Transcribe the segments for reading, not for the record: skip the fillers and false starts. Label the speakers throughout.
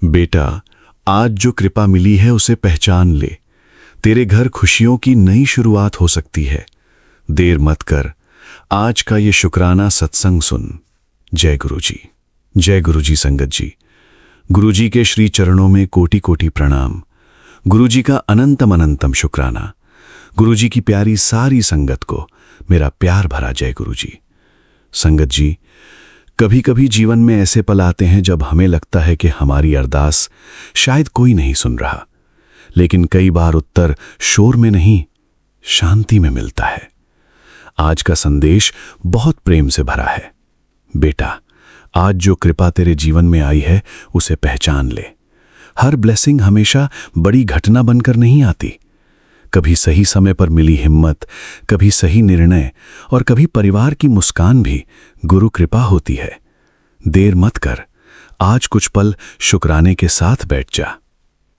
Speaker 1: बेटा, आज जो कृपा मिली है उसे पहचान ले। तेरे घर खुशियों की नई शुरुआत हो सकती है। देर मत कर, आज का ये शुक्राना सत्संग सुन। जय गुरुजी। जय गुरुजी संगत जी। गुरुजी के श्री चरणों में कोटि कोटि प्रणाम। गुरुजी का अनंतम अनंतम शुक्राना। गुरुजी की प्यारी सारी संगत को मेरा प्यार भरा जय गुरुजी। संगत जी, कभी कभी जीवन में ऐसे पल आते हैं जब हमें लगता है कि हमारी अरदास शायद कोई नहीं सुन रहा, लेकिन कई बार उत्तर शोर में नहीं, शांति में मिलता है। आज का संदेश बहुत प्रेम से भरा है। बेटा, आज जो कृपा तेरे जीवन में आई है उसे पहचान ले। हर ब्लेसिंग हमेशा बड़ी घटना बनकर नहीं आती। कभी सही समय पर मिली हिम्मत, कभी सही निर्णय और कभी परिवार की मुस्कान भी गुरु कृपा होती है। देर मत कर, आज कुछ पल शुक्राने के साथ बैठ जा।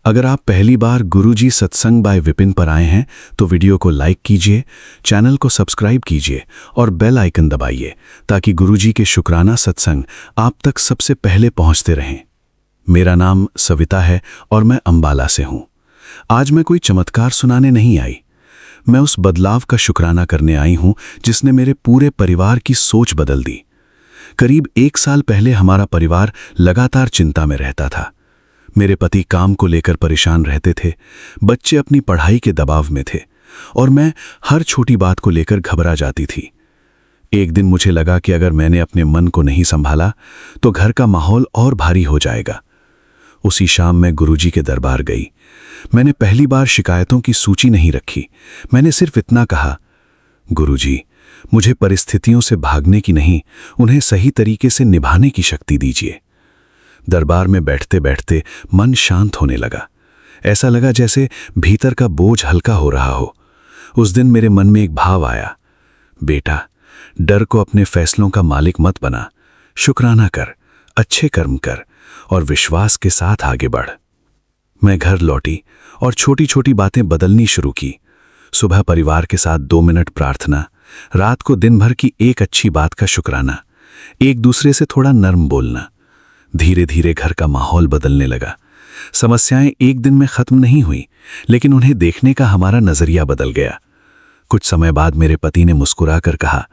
Speaker 1: अगर आप पहली बार गुरुजी सत्संग बाय विपिन पर आए हैं तो वीडियो को लाइक कीजिए, चैनल को सब्सक्राइब कीजिए और बेल आइकन दबाइए ताकि गुरुजी के शुक्राना सत्संग आप तक सबसे पहले पहुंचते रहें। मेरा नाम सविता है और मैं अंबाला से हूं। आज मैं कोई चमत्कार सुनाने नहीं आई, मैं उस बदलाव का शुक्राना करने आई हूं जिसने मेरे पूरे परिवार की सोच बदल दी। करीब 1 साल पहले हमारा परिवार लगातार चिंता में रहता था। मेरे पति काम को लेकर परेशान रहते थे, बच्चे अपनी पढ़ाई के दबाव में थे और मैं हर छोटी बात को लेकर घबरा जाती थी। एक दिन मुझे लगा कि अगर मैंने अपने मन को नहीं संभाला तो घर का माहौल और भारी हो जाएगा। उसी शाम मैं गुरुजी के दरबार गई। मैंने पहली बार शिकायतों की सूची नहीं रखी। मैंने सिर्फ इतना कहा, गुरुजी, मुझे परिस्थितियों से भागने की नहीं, उन्हें सही तरीके से निभाने की शक्ति दीजिए। दरबार में बैठते बैठते मन शांत होने लगा। ऐसा लगा जैसे भीतर का बोझ हल्का हो रहा हो। उस दिन मेरे मन में एक भाव आया, बेटा, डर को अपने फैसलों का मालिक मत बना। शुक्राना कर, अच्छे कर्म कर और विश्वास के साथ आगे बढ़। मैं घर लौटी और छोटी छोटी बातें बदलनी शुरू की। सुबह परिवार के साथ 2 मिनट प्रार्थना, रात को दिन भर की एक अच्छी बात का शुक्राना, एक दूसरे से थोड़ा नर्म बोलना। धीरे धीरे घर का माहौल बदलने लगा। समस्याएं एक दिन में खत्म नहीं हुई, लेकिन उन्हें देखने का हमारा नजरिया बदल गया। कुछ समय बाद मेरे पति ने मुस्कुराकर कहा,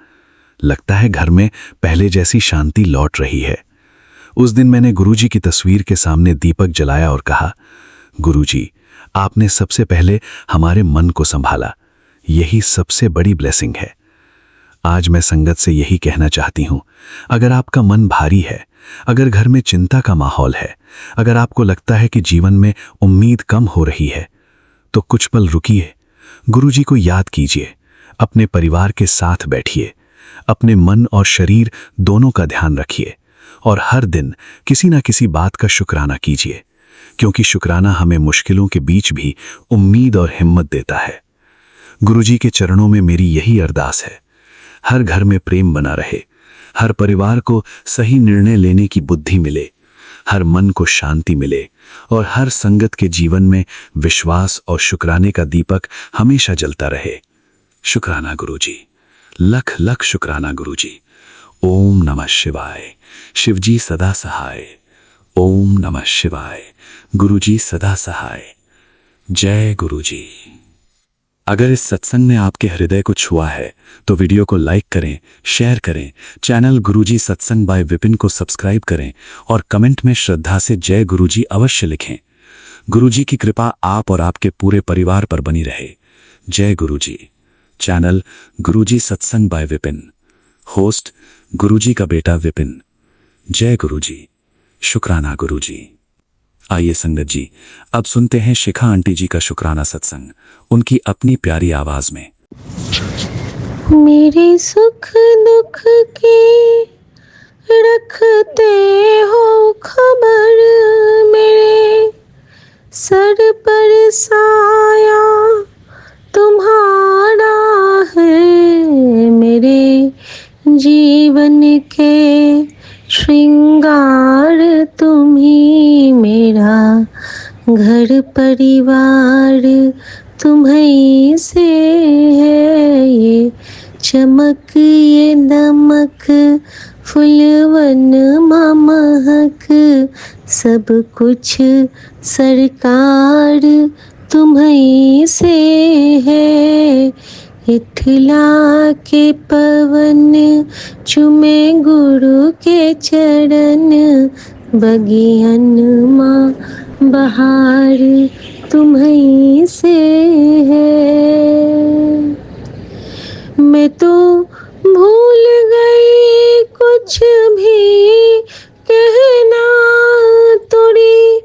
Speaker 1: लगता है घर में पहले जैसी शांति लौट रही है। उस दिन मैंने गुरुजी की तस्वीर के सामने दीपक जलाया और कहा, गुरुजी, आपने सबसे पहले हमारे मन को संभाला। यही सबसे बड़ी ब्लेसिंग है। आज मैं संगत से यही कहना चाहती हूं, अगर आपका मन भारी है, अगर घर में चिंता का माहौल है, अगर आपको लगता है कि जीवन में उम्मीद कम हो रही है, तो कुछ पल रुकिए, गुरुजी को याद कीजिए, अपने परिवार के साथ बैठिए, अपने मन और शरीर दोनों का ध्यान रखिए और हर दिन किसी ना किसी बात का शुक्राना कीजिए, क्योंकि शुक्राना हमें मुश्किलों के बीच भी उम्मीद और हिम्मत देता है। गुरुजी के चरणों में मेरी यही अरदास है, हर घर में प्रेम बना रहे, हर परिवार को सही निर्णय लेने की बुद्धि मिले, हर मन को शांति मिले और हर संगत के जीवन में विश्वास और शुक्राने का दीपक हमेशा जलता रहे। शुक्राना गुरुजी, लख लख शुक्राना गुरुजी। ओम नमः शिवाय। शिवजी सदा सहाय। ओम नमः शिवाय। गुरुजी सदा सहाय। जय गुरुजी। अगर इस सत्संग ने आपके हृदय को छुआ है तो वीडियो को लाइक करें, शेयर करें, चैनल गुरुजी सत्संग बाय विपिन को सब्सक्राइब करें और कमेंट में श्रद्धा से जय गुरुजी अवश्य लिखें। गुरुजी की कृपा आप और आपके पूरे परिवार पर बनी रहे। जय गुरुजी। चैनल गुरुजी सत्संग बाय विपिन। होस्ट गुरुजी का बेटा विपिन। जय गुरुजी। शुक्राना गुरुजी। आइए संगत जी, अब सुनते हैं शिखा आंटी जी का शुक्राना सत्संग, उनकी अपनी प्यारी आवाज में।
Speaker 2: मेरे सुख दुख की रखते हो खबर, मेरे सर पर साया तुम्हारा है, मेरे जीवन के श्रृंगार तुम्ही, मेरा घर परिवार तुम्हीं से है, ये चमक ये दमक फुलवन महक, सब कुछ सरकार तुम्हीं से है। इठला के पवन चुमे गुरु के चरण, बगियन माँ बहार तुम्हीं से है। मैं तो भूल गई कुछ भी कहना, तोरी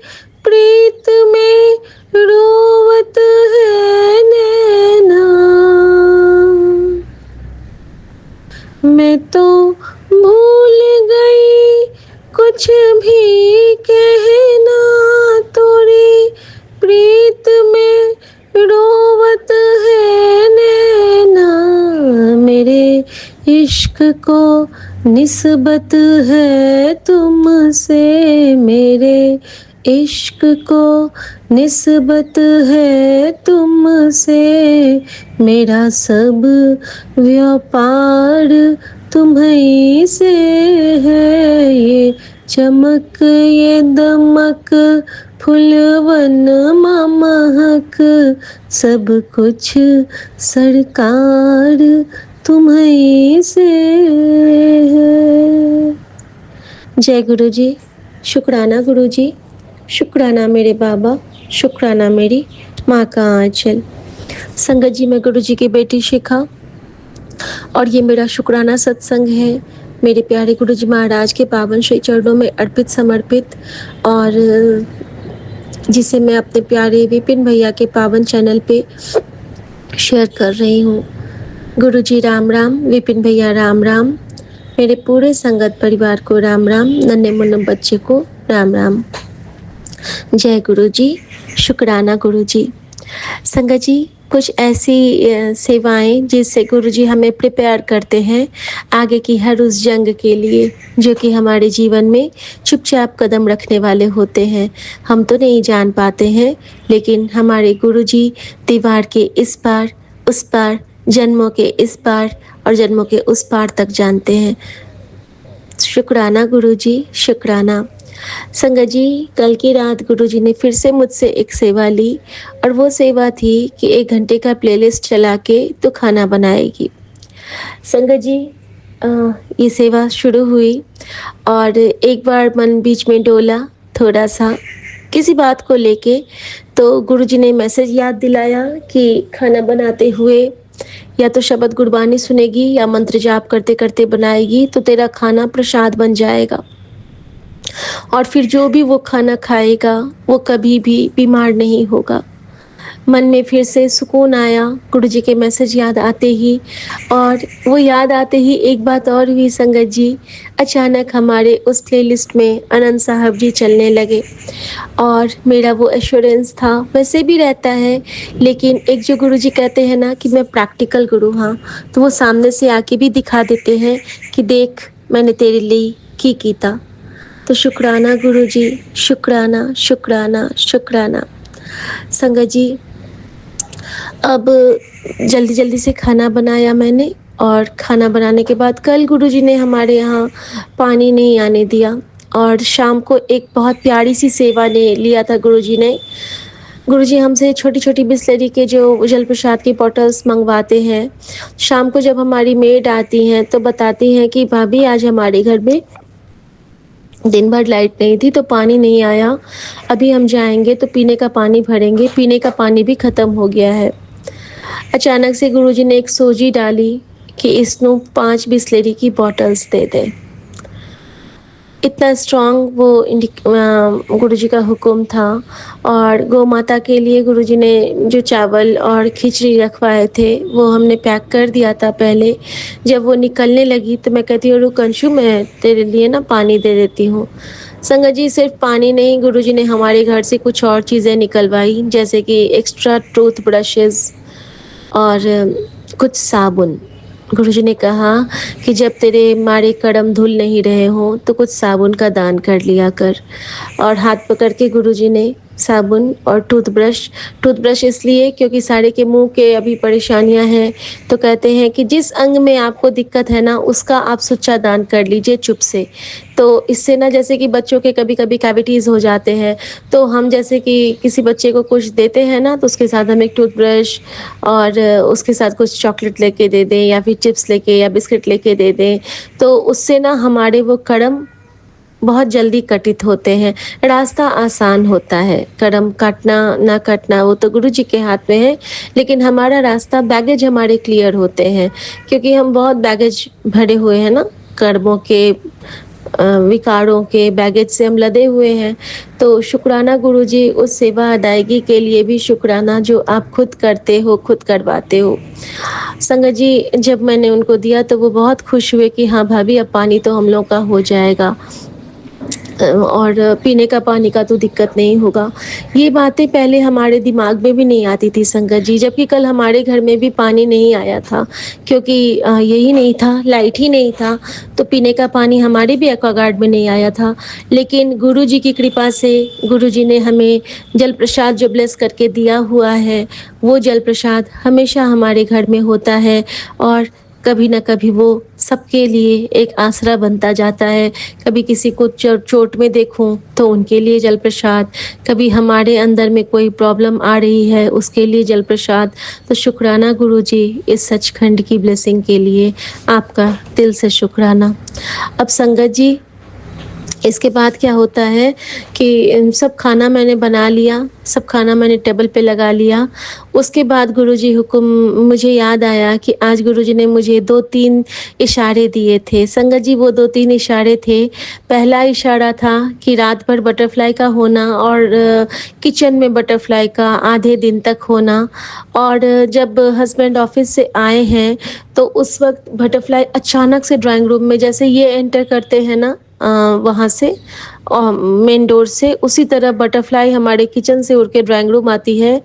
Speaker 2: प्रीत में रोवत है नैना। मैं तो भूल गई कुछ भी कहना, तोरी प्रीत में रोवत है नैना। मेरे इश्क को निस्बत है तुमसे, मेरे इश्क को निस्बत है तुमसे। मेरा सब व्यापार तुम्हीं से है। ये चमक ये दमक फुलवन महक, सब कुछ सरकार तुम्हीं से है। जय गुरु जी। शुक्राना गुरु जी, शुक्राना मेरे बाबा, शुक्राना मेरी माँ का आंचल। संगत जी, मैं गुरु जी की बेटी शिखा और ये मेरा शुक्राना सत्संग है मेरे प्यारे गुरु जी महाराज के पावन श्री चरणों में अर्पित समर्पित, और जिसे मैं अपने प्यारे विपिन भैया के पावन चैनल पे शेयर कर रही हूँ। गुरु जी राम राम, विपिन भैया राम राम, मेरे पूरे संगत परिवार को राम राम, नन्हे मुन्ने बच्चे को राम राम। जय गुरु जी, शुक्राना गुरु जी। संगत जी, कुछ ऐसी सेवाएं जिससे गुरु जी हमें प्रिपेयर करते हैं आगे की हर उस जंग के लिए जो कि हमारे जीवन में चुपचाप कदम रखने वाले होते हैं। हम तो नहीं जान पाते हैं, लेकिन हमारे गुरु जी दीवार के इस पार उस पार, जन्मों के इस पार और जन्मों के उस पार तक जानते हैं। शुक्राना गुरु जी, शुक्राना। संगत जी, कल की रात गुरु जी ने फिर से मुझसे एक सेवा ली और वो सेवा थी कि 1 घंटे का प्लेलिस्ट चला के तो खाना बनाएगी। संगत जी, ये सेवा शुरू हुई और एक बार मन बीच में डोला थोड़ा सा किसी बात को लेके, तो गुरु जी ने मैसेज याद दिलाया कि खाना बनाते हुए या तो शब्द गुरबानी सुनेगी या मंत्र जाप करते करते बनाएगी तो तेरा खाना प्रसाद बन जाएगा, और फिर जो भी वो खाना खाएगा वो कभी भी बीमार नहीं होगा। मन में फिर से सुकून आया गुरु जी के मैसेज याद आते ही, और वो याद आते ही एक बात और हुई संगत जी। अचानक हमारे उस प्लेलिस्ट में आनंद साहब जी चलने लगे और मेरा वो एश्योरेंस था, वैसे भी रहता है, लेकिन एक जो गुरु जी कहते हैं ना कि मैं प्रैक्टिकल गुरु, हाँ, तो वो सामने से आके भी दिखा देते हैं कि देख मैंने तेरे लिए की कीता। तो शुक्राना गुरु जी, शुक्राना शुक्राना शुक्राना। संगत जी, अब जल्दी जल्दी से खाना बनाया मैंने, और खाना बनाने के बाद कल गुरुजी ने हमारे यहाँ पानी नहीं आने दिया, और शाम को एक बहुत प्यारी सी सेवा ने लिया था गुरुजी ने। गुरुजी हमसे छोटी छोटी बिस्लरी के जो जल प्रसाद की बॉटल्स मंगवाते हैं। शाम को जब हमारी मेड आती हैं तो बताती हैं कि भाभी आज हमारे घर में दिन भर लाइट नहीं थी तो पानी नहीं आया, अभी हम जाएंगे तो पीने का पानी भरेंगे, पीने का पानी भी ख़त्म हो गया है। अचानक से गुरुजी ने एक सोजी डाली कि इसनु 5 बिस्लेरी की बॉटल्स दे दे। इतना स्ट्रॉन्ग वो गुरुजी का हुक्म था। और गौ माता के लिए गुरुजी ने जो चावल और खिचड़ी रखवाए थे वो हमने पैक कर दिया था पहले। जब वो निकलने लगी तो मैं कहती हूँ रुक अंशु, मैं तेरे लिए ना पानी दे देती हूँ। संगत जी, सिर्फ पानी नहीं, गुरुजी ने हमारे घर से कुछ और चीज़ें निकलवाई, जैसे कि एक्स्ट्रा टूथ ब्रशेज़ और कुछ साबुन। गुरुजी ने कहा कि जब तेरे मारे कड़म धुल नहीं रहे हों तो कुछ साबुन का दान कर लिया कर। और हाथ पकड़ के गुरुजी ने साबुन और टूथब्रश। टूथब्रश इसलिए क्योंकि सारे के मुंह के अभी परेशानियां हैं, तो कहते हैं कि जिस अंग में आपको दिक्कत है ना उसका आप सुच्चा दान कर लीजिए चुप से। तो इससे ना जैसे कि बच्चों के कभी कभी कैविटीज़ हो जाते हैं, तो हम जैसे कि किसी बच्चे को कुछ देते हैं ना तो उसके साथ हम एक टूथब्रश और उसके साथ कुछ चॉकलेट लेके दे दें या फिर चिप्स लेके या बिस्किट लेके दे दें, तो उससे ना हमारे वो कर्म बहुत जल्दी कटित होते हैं, रास्ता आसान होता है। कदम काटना ना काटना वो तो गुरु जी के हाथ में है, लेकिन हमारा रास्ता बैगेज हमारे क्लियर होते हैं, क्योंकि हम बहुत बैगेज भरे हुए हैं ना, कर्मों के विकारों के बैगेज से हम लदे हुए हैं। तो शुक्राना गुरु जी, उस सेवा अदायगी के लिए भी शुक्राना जो आप खुद करते हो, खुद करवाते हो। संगत जी, जब मैंने उनको दिया तो वो बहुत खुश हुए कि हाँ भाभी, अब पानी तो हम लोग का हो जाएगा और पीने का पानी का तो दिक्कत नहीं होगा। ये बातें पहले हमारे दिमाग में भी नहीं आती थी संगत जी, जबकि कल हमारे घर में भी पानी नहीं आया था, क्योंकि यही नहीं था, लाइट ही नहीं था, तो पीने का पानी हमारे भी एक्वागार्ड में नहीं आया था। लेकिन गुरु जी की कृपा से गुरु जी ने हमें जल प्रसाद जो ब्लेस करके दिया हुआ है, वो जल प्रसाद हमेशा हमारे घर में होता है, और कभी ना कभी वो सबके लिए एक आसरा बनता जाता है। कभी किसी को चोट में देखूं तो उनके लिए जल प्रसाद, कभी हमारे अंदर में कोई प्रॉब्लम आ रही है उसके लिए जल प्रसाद। तो शुक्राना गुरु जी, इस सचखंड की ब्लेसिंग के लिए आपका दिल से शुक्राना। अब संगत जी, इसके बाद क्या होता है कि सब खाना मैंने बना लिया, सब खाना मैंने टेबल पे लगा लिया। उसके बाद गुरुजी हुक्म, मुझे याद आया कि आज गुरुजी ने मुझे 2-3 इशारे दिए थे। संगत जी, वो 2-3 इशारे थे। पहला इशारा था कि रात भर बटरफ्लाई का होना और किचन में बटरफ्लाई का आधे दिन तक होना, और जब हस्बैंड ऑफिस से आए हैं तो उस वक्त बटरफ्लाई अचानक से ड्राइंग रूम में, जैसे ये एंटर करते हैं ना वहाँ से मेन डोर से, उसी तरह बटरफ्लाई हमारे किचन से उड़ के ड्राइंग रूम आती है,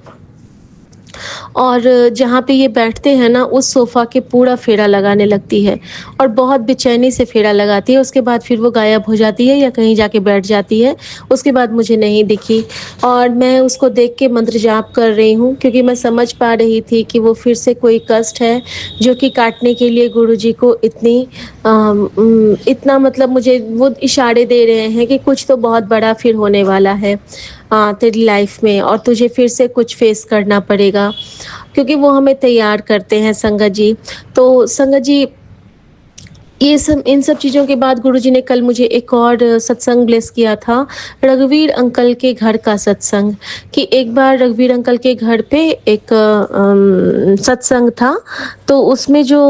Speaker 2: और जहाँ पे ये बैठते हैं ना उस सोफ़ा के पूरा फेरा लगाने लगती है, और बहुत बेचैनी से फेरा लगाती है। उसके बाद फिर वो गायब हो जाती है या कहीं जाके बैठ जाती है। उसके बाद मुझे नहीं दिखी, और मैं उसको देख के मंत्र जाप कर रही हूँ, क्योंकि मैं समझ पा रही थी कि वो फिर से कोई कष्ट है जो कि काटने के लिए गुरुजी को इतना मतलब मुझे वो इशारे दे रहे हैं कि कुछ तो बहुत बड़ा फिर होने वाला है तेरी लाइफ में, और तुझे फिर से कुछ फेस करना पड़ेगा, क्योंकि वो हमें तैयार करते हैं संगत जी। तो संगत जी, ये सब, इन सब चीज़ों के बाद गुरुजी ने कल मुझे एक और सत्संग ब्लेस किया था, रघुवीर अंकल के घर का सत्संग। कि एक बार रघुवीर अंकल के घर पे एक सत्संग था, तो उसमें जो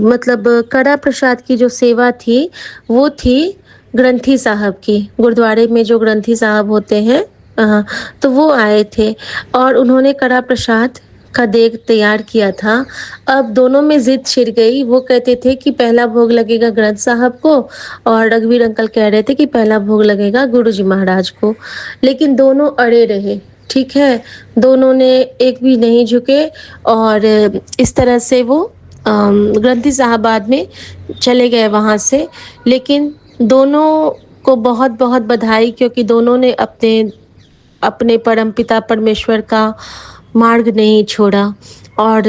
Speaker 2: मतलब कड़ा प्रसाद की जो सेवा थी वो थी ग्रंथी साहब की। गुरुद्वारे में जो ग्रंथी साहब होते हैं, तो वो आए थे और उन्होंने कड़ा प्रसाद का देग तैयार किया था। अब दोनों में जिद छिड़ गई। वो कहते थे कि पहला भोग लगेगा ग्रंथ साहब को, और रघुवीर अंकल कह रहे थे कि पहला भोग लगेगा गुरुजी महाराज को। लेकिन दोनों अड़े रहे, ठीक है, दोनों ने एक भी नहीं झुके, और इस तरह से वो ग्रंथी साहब बाद में चले गए वहाँ से। लेकिन दोनों को बहुत बहुत बधाई, क्योंकि दोनों ने अपने अपने परमपिता परमेश्वर का मार्ग नहीं छोड़ा। और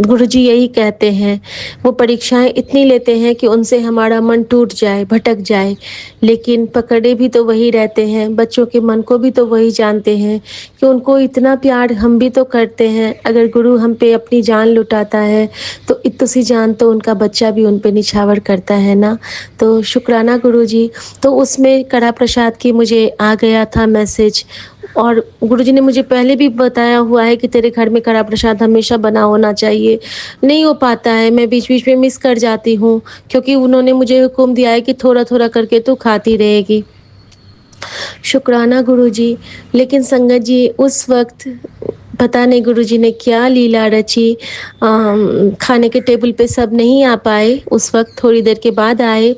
Speaker 2: गुरुजी यही कहते हैं, वो परीक्षाएं इतनी लेते हैं कि उनसे हमारा मन टूट जाए, भटक जाए, लेकिन पकड़े भी तो वही रहते हैं। बच्चों के मन को भी तो वही जानते हैं कि उनको इतना प्यार हम भी तो करते हैं। अगर गुरु हम पे अपनी जान लुटाता है तो इतनी सी जान तो उनका बच्चा भी उन पे निछावर करता है ना। तो शुक्राना गुरुजी। तो उसमें कड़ा प्रसाद की मुझे आ गया था मैसेज, और गुरुजी ने मुझे पहले भी बताया हुआ है कि तेरे घर में कड़ा प्रसाद हमेशा बना होना चाहिए। नहीं हो पाता है, मैं बीच बीच में मिस कर जाती हूँ, क्योंकि उन्होंने मुझे हुक्म दिया है कि थोड़ा थोड़ा करके तू खाती रहेगी। शुक्राना गुरुजी। लेकिन संगत जी, उस वक्त पता नहीं गुरुजी ने क्या लीला रची, खाने के टेबल पे सब नहीं आ पाए। उस वक्त थोड़ी देर के बाद आए,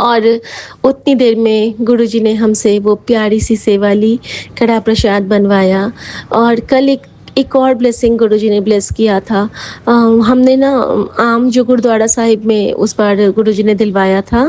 Speaker 2: और उतनी देर में गुरुजी ने हमसे वो प्यारी सी सेवा ली, कड़ा प्रसाद बनवाया। और कल एक और ब्लेसिंग गुरुजी ने ब्लेस किया था। हमने ना आम जो गुरुद्वारा साहिब में उस बार गुरुजी ने दिलवाया था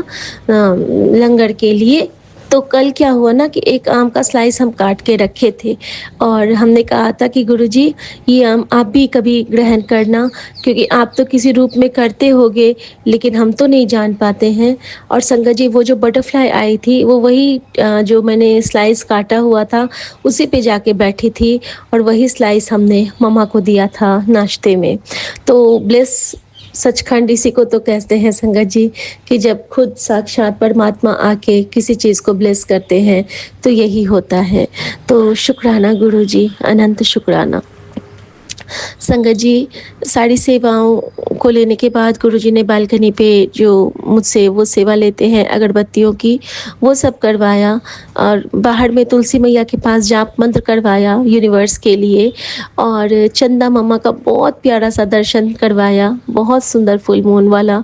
Speaker 2: लंगर के लिए, तो कल क्या हुआ ना कि एक आम का स्लाइस हम काट के रखे थे और हमने कहा था कि गुरुजी ये आम आप भी कभी ग्रहण करना, क्योंकि आप तो किसी रूप में करते होगे लेकिन हम तो नहीं जान पाते हैं। और संगत जी वो जो बटरफ्लाई आई थी वो वही जो मैंने स्लाइस काटा हुआ था उसी पे जाके बैठी थी और वही स्लाइस हमने मम्मा को दिया था नाश्ते में। तो ब्लेस सचखंड इसी को तो कहते हैं संगत जी, कि जब खुद साक्षात परमात्मा आके किसी चीज़ को ब्लेस करते हैं तो यही होता है। तो शुक्राना गुरुजी, अनंत शुक्राना। संगत जी, सारी सेवाओं को लेने के बाद गुरुजी ने बालकनी पे जो मुझसे वो सेवा लेते हैं अगरबत्तियों की, वो सब करवाया और बाहर में तुलसी मैया के पास जाप मंत्र करवाया यूनिवर्स के लिए और चंदा मम्मा का बहुत प्यारा सा दर्शन करवाया। बहुत सुंदर फुल मून वाला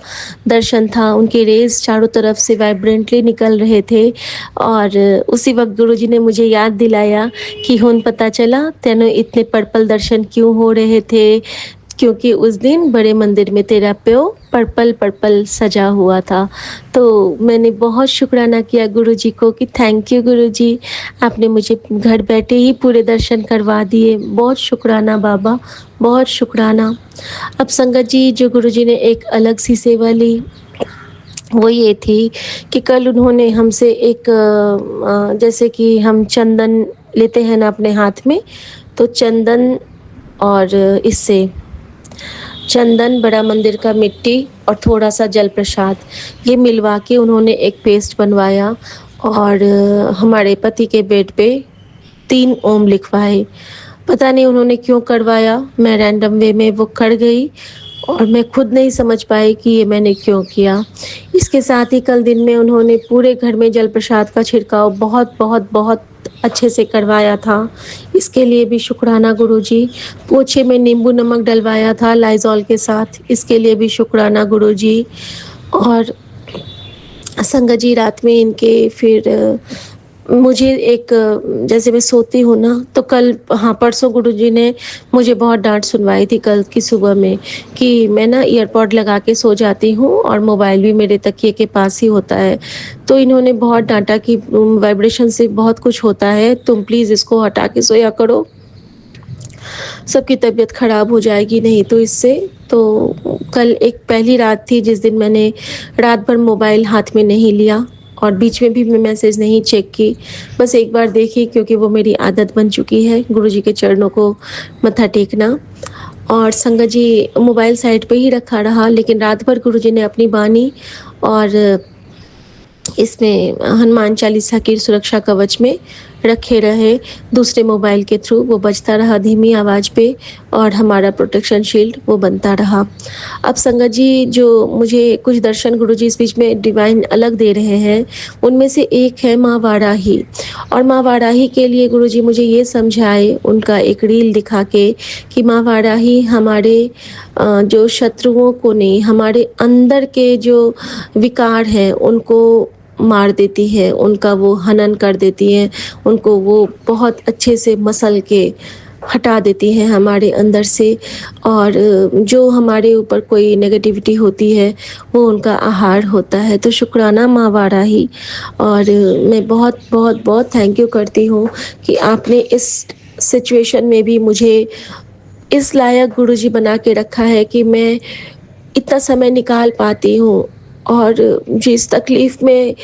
Speaker 2: दर्शन था, उनके रेज़ चारों तरफ से वाइब्रेंटली निकल रहे थे और उसी वक़्त गुरुजी ने मुझे याद दिलाया कि हुन पता चला तेनों इतने पर्पल दर्शन क्यों हो रहे थे, क्योंकि उस दिन बड़े मंदिर में तेरा प्यो पर्पल सजा हुआ था। तो मैंने बहुत शुक्राना किया गुरुजी को कि थैंक यू गुरुजी, आपने मुझे घर बैठे ही पूरे दर्शन करवा दिए। बहुत शुक्राना बाबा, बहुत शुक्राना। अब संगत जी, जो गुरुजी ने एक अलग सी सेवा ली वो ये थी कि कल उन्होंने हमसे एक जैसे कि हम चंदन लेते हैं ना अपने हाथ में, तो चंदन और इससे चंदन, बड़ा मंदिर का मिट्टी और थोड़ा सा जल प्रसाद, ये मिलवा के उन्होंने एक पेस्ट बनवाया और हमारे पति के बेड पे 3 ओम लिखवाए। पता नहीं उन्होंने क्यों करवाया, मैं रैंडम वे में वो कर गई और मैं खुद नहीं समझ पाई कि ये मैंने क्यों किया। इसके साथ ही कल दिन में उन्होंने पूरे घर में जल प्रसाद का छिड़काव बहुत बहुत बहुत अच्छे से करवाया था, इसके लिए भी शुक्राना गुरुजी। पोछे में नींबू नमक डलवाया था लाइजॉल के साथ, इसके लिए भी शुक्राना गुरुजी। और संगत जी, रात में इनके फिर मुझे एक जैसे मैं सोती हूँ ना, तो कल हाँ परसों गुरुजी ने मुझे बहुत डांट सुनवाई थी कल की सुबह में कि मैं ना ईयरपॉड लगा के सो जाती हूँ और मोबाइल भी मेरे तकिए के पास ही होता है। तो इन्होंने बहुत डांटा कि वाइब्रेशन से बहुत कुछ होता है, तुम प्लीज़ इसको हटा के सोया करो, सबकी तबीयत ख़राब हो जाएगी नहीं तो इससे। तो कल एक पहली रात थी जिस दिन मैंने रात भर मोबाइल हाथ में नहीं लिया और बीच में भी मैं मैसेज नहीं चेक की, बस एक बार देखी क्योंकि वो मेरी आदत बन चुकी है गुरुजी के चरणों को मत्था टेकना। और संगत जी, मोबाइल साइड पे ही रखा रहा, लेकिन रात भर गुरुजी ने अपनी बानी और इसमें हनुमान चालीसा की सुरक्षा कवच में रखे रहे, दूसरे मोबाइल के थ्रू वो बजता रहा धीमी आवाज़ पे और हमारा प्रोटेक्शन शील्ड वो बनता रहा। अब संगत जी, जो मुझे कुछ दर्शन गुरुजी इस बीच में डिवाइन अलग दे रहे हैं, उनमें से एक है माँ वाराही। और माँ वाराही के लिए गुरुजी मुझे ये समझाए उनका एक रील दिखा के कि माँ वाराही हमारे जो शत्रुओं को नहीं, हमारे अंदर के जो विकार हैं उनको मार देती है, उनका वो हनन कर देती है, उनको वो बहुत अच्छे से मसल के हटा देती है हमारे अंदर से। और जो हमारे ऊपर कोई नेगेटिविटी होती है वो उनका आहार होता है। तो शुक्राना माँ वाराही। और मैं बहुत बहुत बहुत थैंक यू करती हूँ कि आपने इस सिचुएशन में भी मुझे इस लायक गुरुजी बना के रखा है कि मैं इतना समय निकाल पाती हूँ। और जिस तकलीफ़ में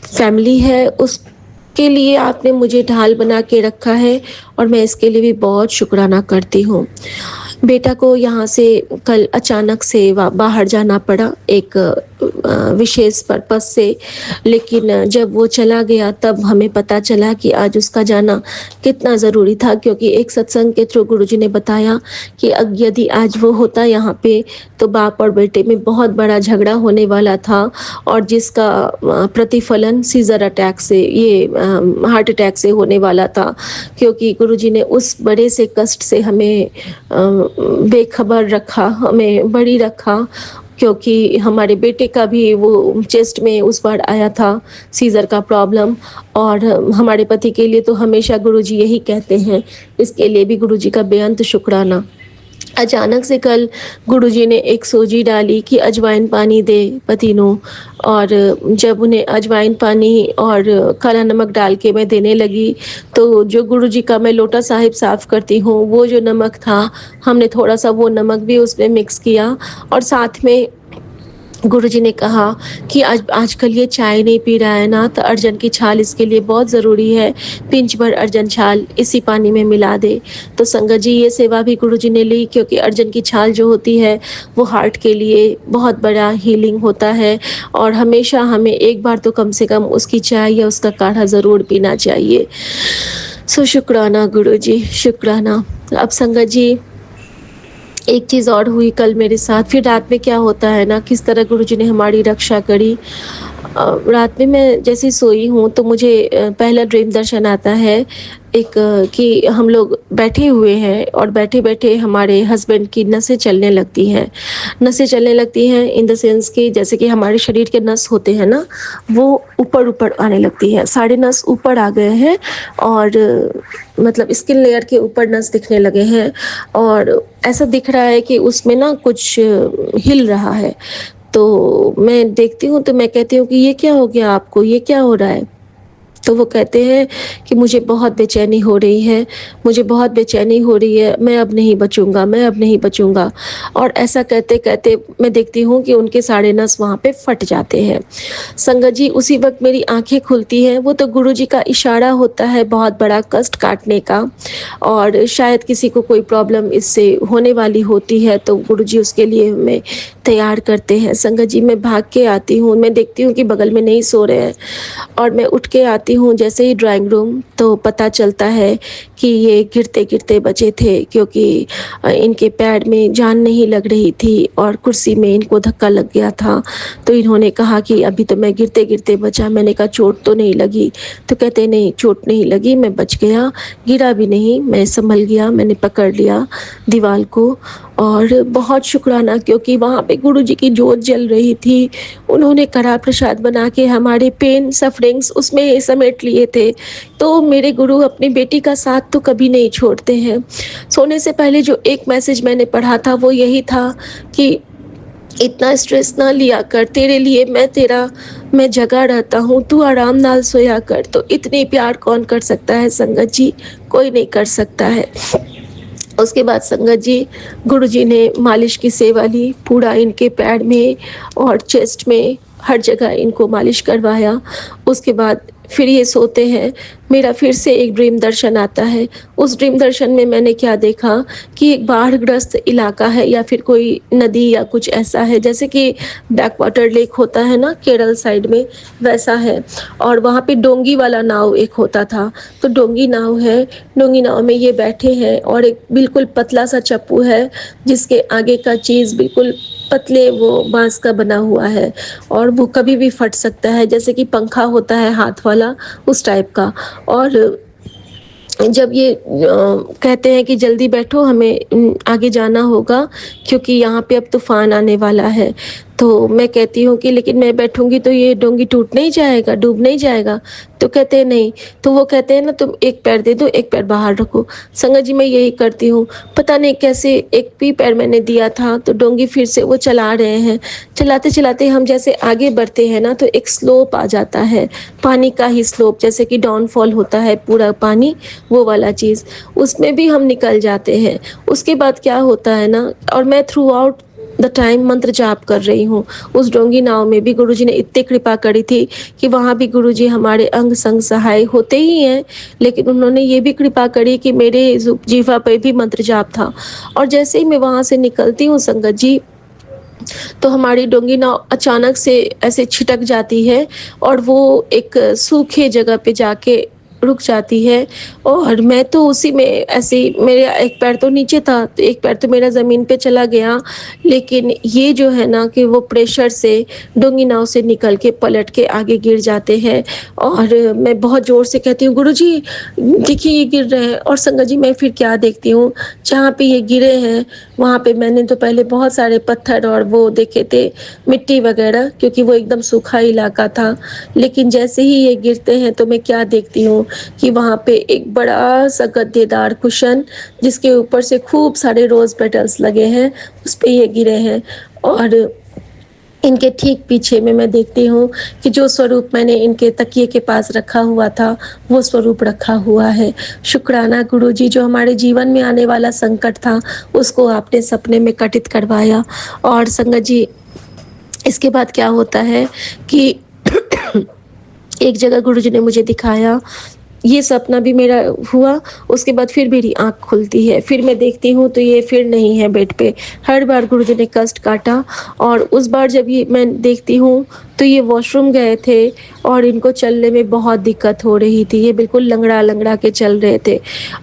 Speaker 2: फैमिली है उसके लिए आपने मुझे ढाल बना के रखा है और मैं इसके लिए भी बहुत शुक्राना करती हूँ। बेटा को यहाँ से कल अचानक से बाहर जाना पड़ा एक विशेष पर्पस से, लेकिन जब वो चला गया तब हमें पता चला कि आज उसका जाना कितना ज़रूरी था, क्योंकि एक सत्संग के थ्रू गुरुजी ने बताया कि यदि आज वो होता यहाँ पे तो बाप और बेटे में बहुत बड़ा झगड़ा होने वाला था और जिसका प्रतिफलन सीजर अटैक से, ये हार्ट अटैक से होने वाला था, क्योंकि गुरुजी ने उस बड़े से कष्ट से हमें बेखबर रखा, हमें बड़ी रखा, क्योंकि हमारे बेटे का भी वो चेस्ट में उस बार आया था सीजर का प्रॉब्लम। और हमारे पति के लिए तो हमेशा गुरुजी यही कहते हैं, इसके लिए भी गुरुजी का बेअंत शुक्राना। अचानक से कल गुरुजी ने एक सोजी डाली कि अजवाइन पानी दे पतीनों, और जब उन्हें अजवाइन पानी और काला नमक डाल के मैं देने लगी, तो जो गुरुजी का मैं लोटा साहिब साफ़ करती हूँ, वो जो नमक था, हमने थोड़ा-सा वो नमक भी उसमें मिक्स किया, और साथ में गुरुजी ने कहा कि आज आजकल ये चाय नहीं पी रहा है ना, तो अर्जन की छाल इसके लिए बहुत ज़रूरी है, पिंच भर अर्जन छाल इसी पानी में मिला दे। तो संगत जी, ये सेवा भी गुरुजी ने ली, क्योंकि अर्जन की छाल जो होती है वो हार्ट के लिए बहुत बड़ा हीलिंग होता है, और हमेशा हमें एक बार तो कम से कम उसकी चाय या उसका काढ़ा ज़रूर पीना चाहिए। सो शुक्राना गुरुजी, शुक्राना। अब संगत जी, एक चीज़ और हुई कल मेरे साथ। फिर रात में क्या होता है ना, किस तरह गुरुजी ने हमारी रक्षा करी। रात में मैं जैसे ही सोई हूँ, तो मुझे पहला ड्रीम दर्शन आता है एक, कि हम लोग बैठे हुए हैं, और बैठे-बैठे हमारे हस्बैंड की नसें चलने लगती हैं। नसें चलने लगती हैं इन द सेंस कि जैसे कि हमारे शरीर के नस होते हैं ना, वो ऊपर-ऊपर आने लगती हैं। सारे नस ऊपर आ गए हैं, और मतलब स्किन लेयर के ऊपर नस दिखने लगे हैं, और ऐसा दिख रहा है कि उसमें ना कुछ हिल रहा है। तो मैं देखती हूँ, तो मैं कहती हूँ कि ये क्या हो गया आपको? ये क्या हो रहा है? तो वो कहते हैं कि मुझे बहुत बेचैनी हो रही है, मुझे बहुत बेचैनी हो रही है, मैं अब नहीं बचूँगा, मैं अब नहीं बचूँगा। और ऐसा कहते-कहते मैं देखती हूँ कि उनके सारे नस वहाँ पे फट जाते हैं। संगत जी, उसी वक़्त मेरी आँखें खुलती हैं, वो तो गुरुजी का इशारा होता है बहुत बड़ा कष्ट काटने का, और शायद किसी को कोई प्रॉब्लम इससे होने वाली होती है, तो गुरुजी उसके लिए हमें तैयार करते हैं। संगत जी, मैं भाग के आती हूँ, मैं देखती हूँ कि बगल में नहीं सो रहे हैं, और मैं उठ के आती हूँ जैसे ही ड्राइंग रूम, तो पता चलता है कि ये गिरते-गिरते बचे थे, क्योंकि इनके पैर में जान नहीं लग रही थी, और कुर्सी में इनको धक्का लग गया था। तो इन्होंने कहा कि अभी तो मैं गिरते-गिरते बचा। मैंने कहा चोट तो नहीं लगी? तो कहते नहीं, चोट नहीं लगी, मैं बच गया, गिरा भी नहीं, मैं संभल गया, मैंने पकड़ लिया दीवार को। और बहुत शुक्राना, क्योंकि वहाँ पे गुरुजी की जोत जल रही थी। उन्होंने कड़ा प्रसाद बना के हमारे पेन, सफरिंग्स उसमें समेट लिए थे। तो मेरे गुरु अपनी बेटी का साथ तो कभी नहीं छोड़ते हैं। सोने से पहले जो एक मैसेज मैंने पढ़ा था, वो यही था कि इतना स्ट्रेस ना लिया कर, तेरे लिए मैं जगा रहता हूँ, तू आराम नाल सोया कर। तो इतनी प्यार कौन कर सकता है संगत जी? कोई नहीं कर सकता है। उसके बाद संगत जी, गुरुजी ने मालिश की सेवा ली, पूरा इनके पैर में और चेस्ट में हर जगह इनको मालिश करवाया। उसके बाद फिर ये सोते हैं। मेरा फिर से एक ड्रीम दर्शन आता है। उस ड्रीम दर्शन में मैंने क्या देखा कि एक बाढ़ग्रस्त इलाका है, या फिर कोई नदी या कुछ ऐसा है, जैसे कि बैक वाटर लेक होता है ना केरल साइड में, वैसा है। और वहाँ पे डोंगी वाला नाव एक होता था, तो डोंगी नाव है, डोंगी नाव में ये बैठे हैं, और एक बिल्कुल पतला सा चप्पू है, जिसके आगे का चीज़ बिल्कुल पतले वो बाँस का बना हुआ है, और वो कभी भी फट सकता है, जैसे कि पंखा होता है हाथ वाला, उस टाइप का। और जब ये कहते हैं कि जल्दी बैठो, हमें आगे जाना होगा, क्योंकि यहाँ पे अब तूफ़ान आने वाला है। तो मैं कहती हूँ कि लेकिन मैं बैठूँगी तो ये डोंगी टूट नहीं जाएगा, डूब नहीं जाएगा? तो कहते हैं नहीं। तो वो कहते हैं ना, तुम एक पैर दे दो, एक पैर बाहर रखो। संगत जी, मैं यही करती हूँ। पता नहीं कैसे एक भी पैर मैंने दिया था, तो डोंगी फिर से वो चला रहे हैं। चलाते-चलाते हम जैसे आगे बढ़ते हैं ना, तो एक स्लोप आ जाता है, पानी का ही स्लोप, जैसे कि डाउनफॉल होता है पूरा पानी, वो वाला चीज़। उसमें भी हम निकल जाते हैं। उसके बाद क्या होता है ना, और मैं थ्रू आउट द टाइम मंत्र जाप कर रही हूँ। उस डोंगी नाव में भी गुरुजी ने इतनी कृपा करी थी कि वहाँ भी गुरुजी हमारे अंग संग सहाय होते ही हैं, लेकिन उन्होंने ये भी कृपा करी कि मेरे जीवा पे भी मंत्र जाप था। और जैसे ही मैं वहाँ से निकलती हूँ संगत जी, तो हमारी डोंगी नाव अचानक से ऐसे छिटक जाती है, और वो एक सूखे जगह पे जाके रुक जाती है। और मैं तो उसी में ऐसे ही, मेरा एक पैर तो नीचे था, तो एक पैर तो मेरा ज़मीन पे चला गया, लेकिन ये जो है ना कि वो प्रेशर से डोंगी नाव से निकल के पलट के आगे गिर जाते हैं। और मैं बहुत ज़ोर से कहती हूँ, गुरुजी देखिए ये गिर रहे हैं। और संगत जी, मैं फिर क्या देखती हूँ, जहाँ पे ये गिरे हैं वहाँ पे मैंने तो पहले बहुत सारे पत्थर और वो देखे थे, मिट्टी वगैरह, क्योंकि वो एकदम सूखा इलाका था। लेकिन जैसे ही ये गिरते हैं, तो मैं क्या देखती हूँ कि वहाँ पे एक बड़ा सा गद्देदार कुशन जिसके ऊपर से खूब सारे रोज़ पेटल्स लगे हैं, उस पे ये गिरे हैं। और इनके ठीक पीछे में मैं देखती हूँ कि जो स्वरूप मैंने इनके तकिए के पास रखा हुआ था, वो स्वरूप रखा हुआ है। शुक्राना गुरुजी, जो हमारे जीवन में आने वाला संकट था, उसको आपने सपने में कटित करवाया। और संगत जी, इसके बाद क्या होता है कि एक जगह गुरुजी ने मुझे दिखाया, ये सपना भी मेरा हुआ, उसके बाद फिर मेरी आँख खुलती है, फिर मैं देखती हूँ तो ये फिर नहीं है बेड पे। हर बार गुरुजी ने कष्ट काटा, और उस बार जब ये मैं देखती हूँ तो ये वॉशरूम गए थे और इनको चलने में बहुत दिक्कत हो रही थी, ये बिल्कुल लंगड़ा-लंगड़ा के चल रहे थे।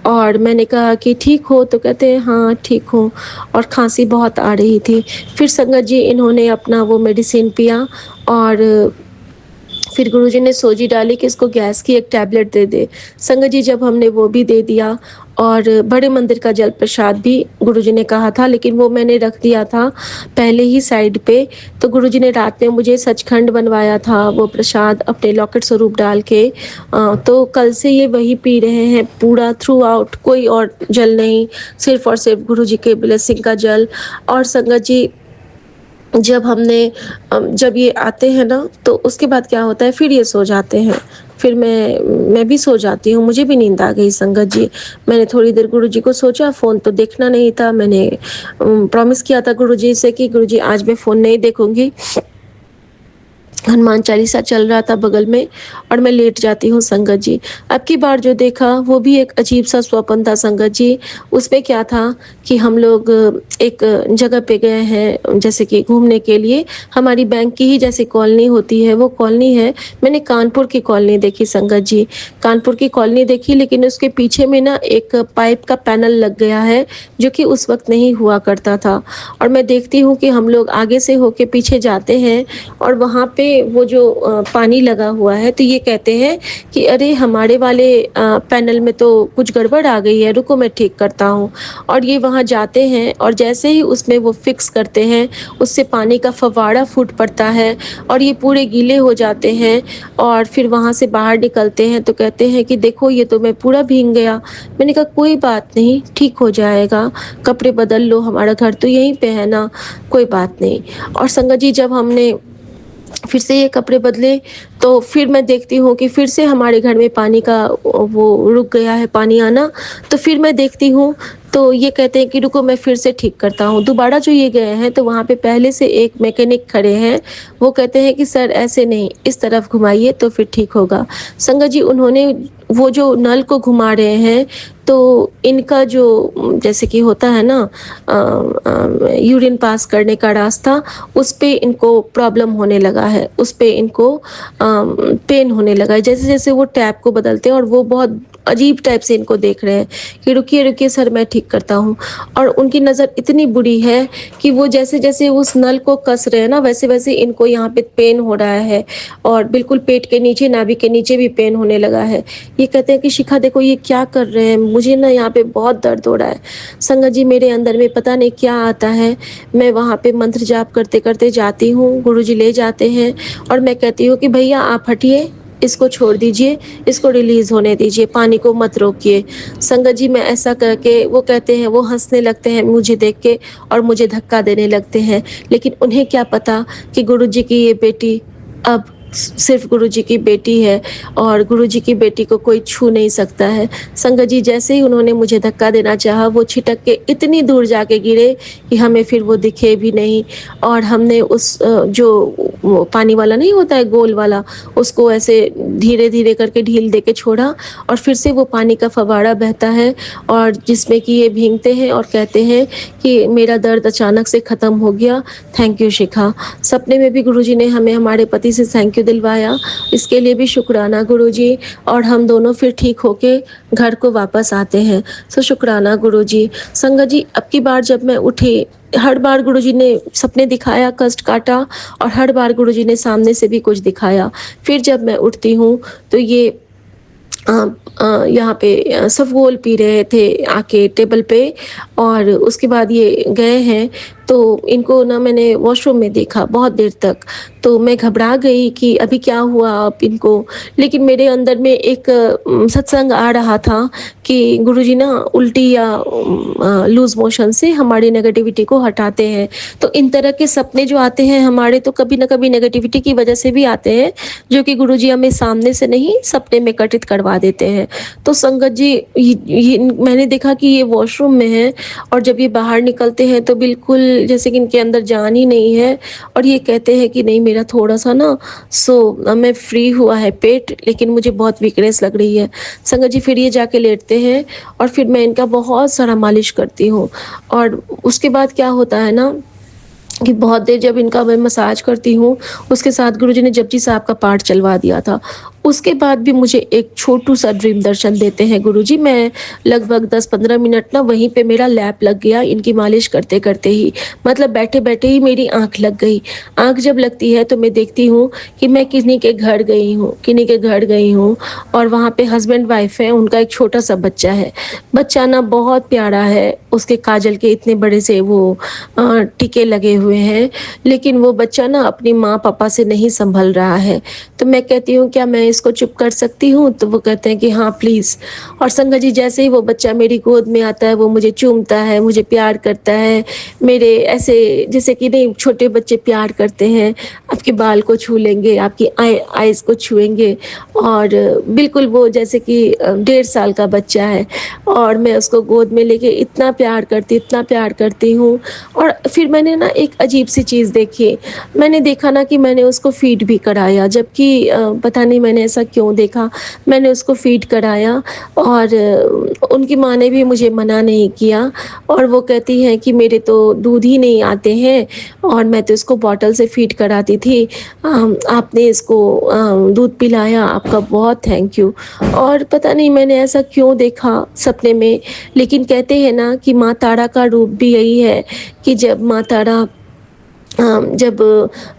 Speaker 2: और मैंने कहा कि ठीक हो? तो कहते हैं हाँ, ठीक हूँ, और खाँसी बहुत आ रही थी। फिर संगत जी, इन्होंने अपना वो मेडिसिन पिया, और फिर गुरुजी ने सोजी डाली कि इसको गैस की एक टैबलेट दे दे। संगत जी, जब हमने वो भी दे दिया, और बड़े मंदिर का जल प्रसाद भी गुरुजी ने कहा था, लेकिन वो मैंने रख दिया था पहले ही साइड पे। तो गुरुजी ने रात में मुझे सचखंड बनवाया था वो प्रसाद अपने लॉकेट स्वरूप डाल के। तो कल से ये वही पी रहे हैं पूरा थ्रू आउट, कोई और जल नहीं, सिर्फ और सिर्फ गुरुजी के ब्लेसिंग का जल। और संगत जी, जब ये आते हैं ना, तो उसके बाद क्या होता है, फिर ये सो जाते हैं, फिर मैं भी सो जाती हूँ, मुझे भी नींद आ गई संगत जी। मैंने थोड़ी देर गुरुजी को सोचा, फ़ोन तो देखना नहीं था, मैंने प्रॉमिस किया था गुरुजी से कि गुरुजी आज मैं फ़ोन नहीं देखूँगी। हनुमान चालीसा चल रहा था बगल में, और मैं लेट जाती हूँ संगत जी। अब की बार जो देखा वो भी एक अजीब सा स्वप्न था संगत जी। उसमें क्या था कि हम लोग एक जगह पे गए हैं जैसे कि घूमने के लिए, हमारी बैंक की ही जैसी कॉलोनी होती है वो कॉलोनी है। मैंने कानपुर की कॉलोनी देखी संगत जी, कानपुर की कॉलोनी देखी, लेकिन उसके पीछे में ना एक पाइप का पैनल लग गया है जो कि उस वक्त नहीं हुआ करता था। और मैं देखती हूँ कि हम लोग आगे से होके पीछे जाते हैं, और वहाँ पे वो जो पानी लगा हुआ है, तो ये कहते हैं कि अरे हमारे वाले पैनल में तो कुछ गड़बड़ आ गई है, रुको मैं ठीक करता हूँ। और ये वहाँ जाते हैं, और जैसे ही उसमें वो फिक्स करते हैं, उससे पानी का फव्वारा फूट पड़ता है, और ये पूरे गीले हो जाते हैं। और फिर वहाँ से बाहर निकलते हैं तो कहते हैं कि देखो ये तो मैं पूरा भीग गया। मैंने कहा कोई बात नहीं, ठीक हो जाएगा, कपड़े बदल लो, हमारा घर तो यहीं पे है ना, कोई बात नहीं। और संगत जी, जब हमने फिर से ये कपड़े बदले, तो फिर मैं देखती हूँ कि फिर से हमारे घर में पानी का वो रुक गया है पानी आना। तो फिर मैं देखती हूँ तो ये कहते हैं कि रुको मैं फिर से ठीक करता हूँ। दोबारा जो ये गए हैं तो वहाँ पे पहले से एक मैकेनिक खड़े हैं, वो कहते हैं कि सर ऐसे नहीं, इस तरफ घुमाइए तो फिर ठीक होगा। संगत जी, उन्होंने वो जो नल को घुमा रहे हैं, तो इनका जो जैसे कि होता है ना यूरिन पास करने का रास्ता, उस पे इनको प्रॉब्लम होने लगा है, उस पे इनको पेन होने लगा है। जैसे जैसे वो टैप को बदलते हैं, और वो बहुत अजीब टाइप से इनको देख रहे हैं कि रुकिए रुकिए सर मैं ठीक करता हूँ। और उनकी नज़र इतनी बुरी है कि वो जैसे जैसे उस नल को कस रहे हैं ना, वैसे वैसे इनको यहाँ पे पेन हो रहा है, और बिल्कुल पेट के नीचे, नाभि के नीचे भी पेन होने लगा है। ये कहते हैं कि शिखा देखो ये क्या कर रहे हैं, मुझे ना यहाँ पे बहुत दर्द हो रहा है। संगत जी, मेरे अंदर में पता नहीं क्या आता है, मैं वहाँ पे मंत्र जाप करते करते जाती हूँ, गुरुजी ले जाते हैं, और मैं कहती हूँ कि भैया आप हटिए, इसको छोड़ दीजिए, इसको रिलीज़ होने दीजिए, पानी को मत रोकिए। संगत जी, मैं ऐसा करके, वो कहते हैं, वो हंसने लगते हैं मुझे देख के, और मुझे धक्का देने लगते हैं। लेकिन उन्हें क्या पता कि गुरुजी की ये बेटी अब सिर्फ गुरुजी की बेटी है, और गुरुजी की बेटी को कोई छू नहीं सकता है। संगत जी, जैसे ही उन्होंने मुझे धक्का देना चाहा, वो छिटक के इतनी दूर जाके गिरे कि हमें फिर वो दिखे भी नहीं। और हमने उस जो वो पानी वाला नहीं होता है गोल वाला, उसको ऐसे धीरे धीरे करके ढील दे के छोड़ा, और फिर से वो पानी का फव्वारा बहता है, और जिसमें कि ये भीगते हैं और कहते हैं कि मेरा दर्द अचानक से ख़त्म हो गया, थैंक यू शिखा। सपने में भी गुरुजी ने हमें हमारे पति से थैंक यू दिलवाया, इसके लिए भी शुक्राना गुरुजी। और हम दोनों फिर ठीक होके घर को वापस आते हैं, सो शुक्राना गुरुजी। संगत जी, अब की बार जब मैं उठी, हर बार गुरुजी ने सपने दिखाया, कष्ट काटा, और हर बार गुरुजी ने सामने से भी कुछ दिखाया। फिर जब मैं उठती हूँ तो ये यहाँ पे सफ़ोल पी रहे थे आके टेबल पे, और उसके बाद ये गए हैं तो इनको ना मैंने वॉशरूम में देखा बहुत देर तक, तो मैं घबरा गई कि अभी क्या हुआ अब इनको। लेकिन मेरे अंदर में एक सत्संग आ रहा था कि गुरुजी ना उल्टी या लूज़ मोशन से हमारी नेगेटिविटी को हटाते हैं। तो इन तरह के सपने जो आते हैं हमारे, तो कभी न कभी नेगेटिविटी की वजह से भी आते हैं, जो कि गुरुजी हमें सामने से नहीं सपने में घटित करवा देते हैं। तो संगत जी, ये मैंने देखा कि ये वॉशरूम में है, और जब ये बाहर निकलते हैं तो बिल्कुल जैसे कि इनके अंदर जान ही नहीं है, और ये कहते हैं कि नहीं मेरा थोड़ा-सा ना मैं फ्री हुआ है पेट, लेकिन मुझे बहुत वीकनेस लग रही है। संगत जी, फिर ये जाके लेटते हैं और फिर मैं इनका बहुत सारा मालिश करती हूँ, और उसके बाद क्या होता है ना कि बहुत देर जब इनका मैं मसाज करती हूँ, उसके साथ गुरुजी ने जपजी साहब का पाठ चलवा दिया था। उसके बाद भी मुझे एक छोटू-सा ड्रीम दर्शन देते हैं गुरुजी। मैं लगभग 10-15 मिनट ना वहीं पे मेरा लैप लग गया इनकी मालिश करते-करते ही। मतलब बैठे-बैठे ही मेरी आँख लग गई। आँख जब लगती है तो मैं देखती हूँ कि मैं किन्हीं के घर गई हूँ, और वहाँ पे हस्बैंड-वाइफ हैं, उनका एक छोटा-सा बच्चा है। बच्चा ना बहुत प्यारा है, उसके काजल के इतने बड़े से वो टीके लगे हुए हैं, लेकिन वो बच्चा ना अपनी माँ-पापा से नहीं सँभल रहा है। तो मैं कहती हूँ क्या मैं इसको चुप कर सकती हूँ? तो वो कहते हैं कि हाँ प्लीज़। और संगत जी, जैसे ही वो बच्चा मेरी गोद में आता है, वो मुझे चूमता है, मुझे प्यार करता है। मेरे ऐसे जैसे कि नहीं छोटे बच्चे प्यार करते हैं, आपके बाल को छू लेंगे, आपकी आइज़ को छुएँगे, और बिल्कुल वो जैसे कि 1.5 साल का बच्चा है, और मैं उसको गोद में लेके इतना प्यार करती हूँ। और फिर मैंने ना एक अजीब-सी चीज़ देखी। मैंने देखा ना कि मैंने उसको फ़ीड भी कराया, जबकि पता नहीं मैंने ऐसा क्यों देखा। मैंने उसको फ़ीड कराया, और उनकी माँ ने भी मुझे मना नहीं किया, और वो कहती हैं कि मेरे तो दूध ही नहीं आते हैं, और मैं तो इसको बॉटल से फ़ीड कराती थी। आपने इसको दूध पिलाया, आपका बहुत थैंक यू। और पता नहीं मैंने ऐसा क्यों देखा सपने में, लेकिन कहते हैं ना कि माँ तारा का रूप भी यही है कि जब माँ तारा जब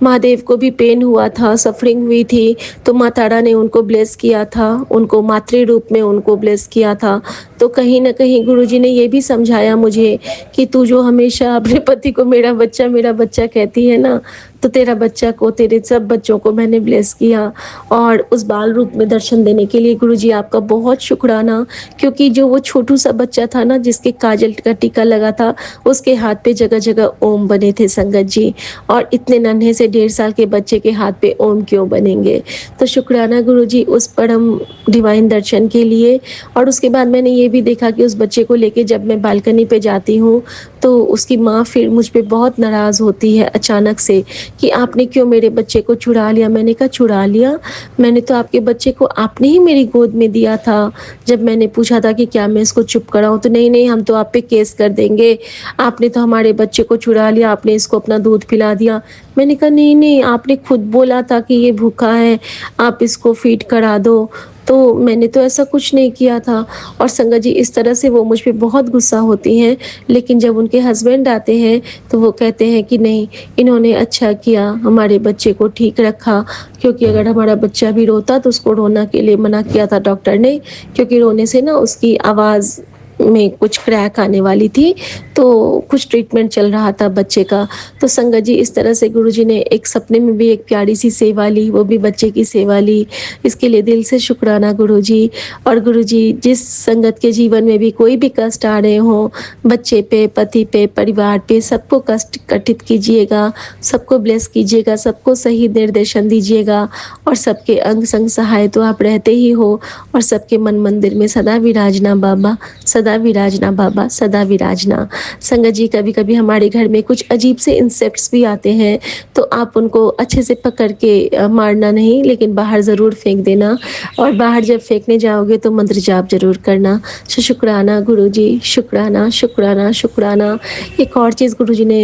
Speaker 2: महादेव को भी पेन हुआ था, सफ़रिंग हुई थी, तो माँ तारा ने उनको ब्लेस किया था, उनको मातृ रूप में उनको ब्लेस किया था। तो कहीं न कहीं गुरुजी ने ये भी समझाया मुझे कि तू जो हमेशा अपने पति को मेरा बच्चा कहती है ना, तो तेरा बच्चा को, तेरे सब बच्चों को मैंने ब्लेस किया। और उस बाल रूप में दर्शन देने के लिए गुरुजी आपका बहुत शुक्राना, क्योंकि जो वो छोटू-सा बच्चा था ना जिसके काजल का टीका लगा था, उसके हाथ पे जगह-जगह ओम बने थे संगत जी। और इतने नन्हे से 1.5 साल के बच्चे के हाथ पे ओम क्यों बनेंगे? तो शुक्राना गुरुजी उस परम डिवाइन दर्शन के लिए। और उसके बाद मैंने ये भी देखा कि उस बच्चे को लेके जब मैं बालकनी पे जाती हूँ, तो उसकी माँ फिर मुझ पे बहुत नाराज़ होती है अचानक से कि आपने क्यों मेरे बच्चे को चुरा लिया? मैंने कहा चुरा लिया? मैंने तो आपके बच्चे को आपने ही मेरी गोद में दिया था। जब मैंने पूछा था कि क्या मैं इसको चुप कराऊँ? तो नहीं, हम तो आप पे केस कर देंगे। आपने तो हमारे बच्चे को चुरा लिया, आपने इसको अपना दूध पिला दिया। मैंने कहा नहीं, आपने खुद बोला था कि ये भूखा है, आप इसको फ़ीड करा दो। तो मैंने तो ऐसा कुछ नहीं किया था। और संगत जी, इस तरह से वो मुझ पे बहुत गुस्सा होती हैं, लेकिन जब उनके हस्बैंड आते हैं तो वो कहते हैं कि नहीं, इन्होंने अच्छा किया, हमारे बच्चे को ठीक रखा, क्योंकि अगर हमारा बच्चा भी रोता तो उसको रोना के लिए मना किया था डॉक्टर ने, क्योंकि रोने से ना उसकी आवाज़ में कुछ क्रैक आने वाली थी, तो कुछ ट्रीटमेंट चल रहा था बच्चे का। तो संगत जी, इस तरह से गुरुजी ने एक सपने में भी एक प्यारी-सी सेवा ली, वो भी बच्चे की सेवा ली। इसके लिए दिल से शुक्राना गुरुजी। और गुरुजी, जिस संगत के जीवन में भी कोई भी कष्ट आ रहे हों, बच्चे पे, पति पे, परिवार पे, सबको कष्ट घटित कीजिएगा, सबको ब्लेस कीजिएगा, सबको सही निर्देशन दीजिएगा, और सबके अंग संग सहाय तो आप रहते ही हो, और सबके मन मंदिर में सदा विराजना बाबा, सदा विराजना बाबा, सदा विराजना। संगत जी, कभी-कभी हमारे घर में कुछ अजीब से इंसेक्ट्स भी आते हैं, तो आप उनको अच्छे से पकड़ के मारना नहीं, लेकिन बाहर ज़रूर फेंक देना, और बाहर जब फेंकने जाओगे तो मंत्र जाप ज़रूर करना। शुक्राना गुरुजी, शुक्राना, शुक्राना, शुक्राना। एक और चीज़ गुरुजी ने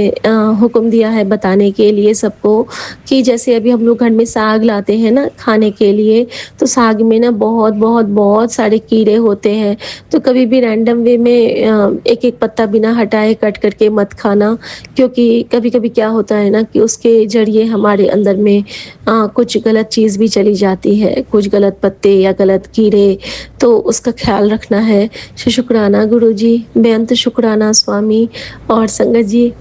Speaker 2: हुक्म दिया है बताने के लिए सबको, कि जैसे अभी हम लोग घर में साग लाते हैं ना खाने के लिए, तो साग में ना बहुत सारे कीड़े होते हैं। तो कभी भी रैंडम वे में एक-एक पत्ता बिना हटाए कट करके मत खाना, क्योंकि कभी-कभी क्या होता है ना कि उसके ज़रिए हमारे अंदर में कुछ गलत चीज़ भी चली जाती है, कुछ गलत पत्ते या गलत कीड़े, तो उसका ख़्याल रखना है। शुक्राना गुरुजी, बेअंत शुक्राना स्वामी। और संगत जी,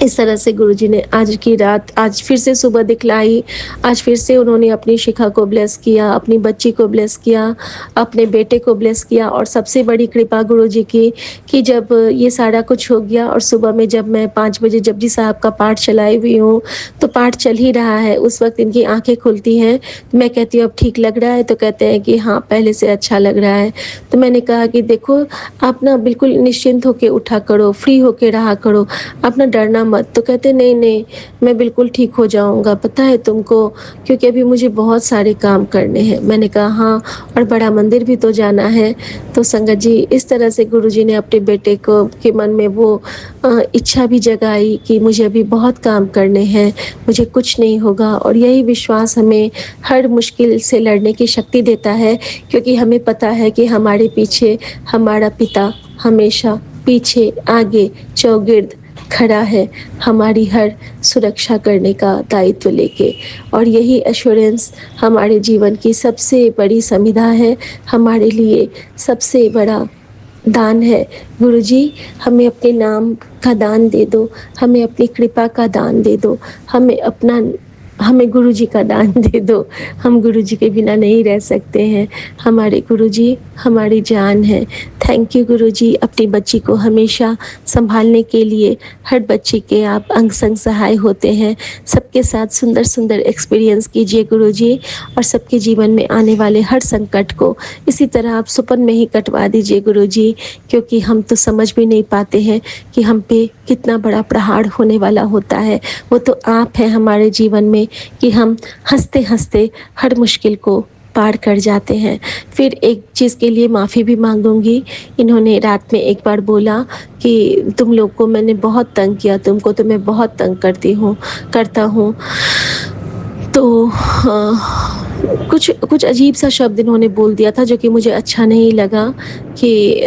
Speaker 2: इस तरह से गुरुजी ने आज की रात, आज फिर से सुबह दिखलाई, आज फिर से उन्होंने अपनी शिखा को ब्लेस किया, अपनी बच्ची को ब्लेस किया, अपने बेटे को ब्लेस किया। और सबसे बड़ी कृपा गुरुजी की कि जब ये सारा कुछ हो गया और सुबह में जब मैं 5 बजे जपजी साहब का पाठ चलाई हुई हूँ, तो पाठ चल ही रहा है, उस वक़्त इनकी आँखें खुलती हैं। तो मैं कहती हूँ अब ठीक लग रहा है? तो कहते हैं कि हाँ, पहले से अच्छा लग रहा है। तो मैंने कहा कि देखो, आप ना बिल्कुल निश्चिंत होके उठा करो, फ्री होके रहा करो, आप ना डरना मत। तो कहते नहीं, नहीं, मैं बिल्कुल ठीक हो जाऊँगा, पता है तुमको, क्योंकि अभी मुझे बहुत सारे काम करने हैं। मैंने कहा हाँ, और बड़ा मंदिर भी तो जाना है। तो संगत जी, इस तरह से गुरुजी ने अपने बेटे को के मन में वो इच्छा भी जगाई कि मुझे अभी बहुत काम करने हैं, मुझे कुछ नहीं होगा। और यही विश्वास हमें हर मुश्किल से लड़ने की शक्ति देता है, क्योंकि हमें पता है कि हमारे पीछे हमारा पिता हमेशा पीछे, आगे, चौगिर्द खड़ा है, हमारी हर सुरक्षा करने का दायित्व लेके। और यही एश्योरेंस हमारे जीवन की सबसे बड़ी संविदा है, हमारे लिए सबसे बड़ा दान है। गुरुजी, हमें अपने नाम का दान दे दो, हमें अपनी कृपा का दान दे दो, हमें गुरुजी का दान दे दो। हम गुरुजी के बिना नहीं रह सकते हैं। हमारे गुरुजी हमारी जान है। थैंक यू गुरुजी, अपनी बच्ची को हमेशा संभालने के लिए। हर बच्चे के आप अंग संग सहाय होते हैं। सबके साथ सुंदर सुंदर एक्सपीरियंस कीजिए गुरुजी, और सबके जीवन में आने वाले हर संकट को इसी तरह आप सुपन में ही कटवा दीजिए गुरुजी, क्योंकि हम तो समझ भी नहीं पाते हैं कि हम पे कितना बड़ा प्रहार होने वाला होता है। वो तो आप हैं हमारे जीवन में कि हम हंसते हंसते हर मुश्किल को पार कर जाते हैं। फिर एक चीज़ के लिए माफ़ी भी मांगूंगी। इन्होंने रात में एक बार बोला कि तुम लोग को मैंने बहुत तंग किया, तुमको तो मैं बहुत तंग करता हूँ। तो कुछ अजीब सा शब्द इन्होंने बोल दिया था जो कि मुझे अच्छा नहीं लगा, कि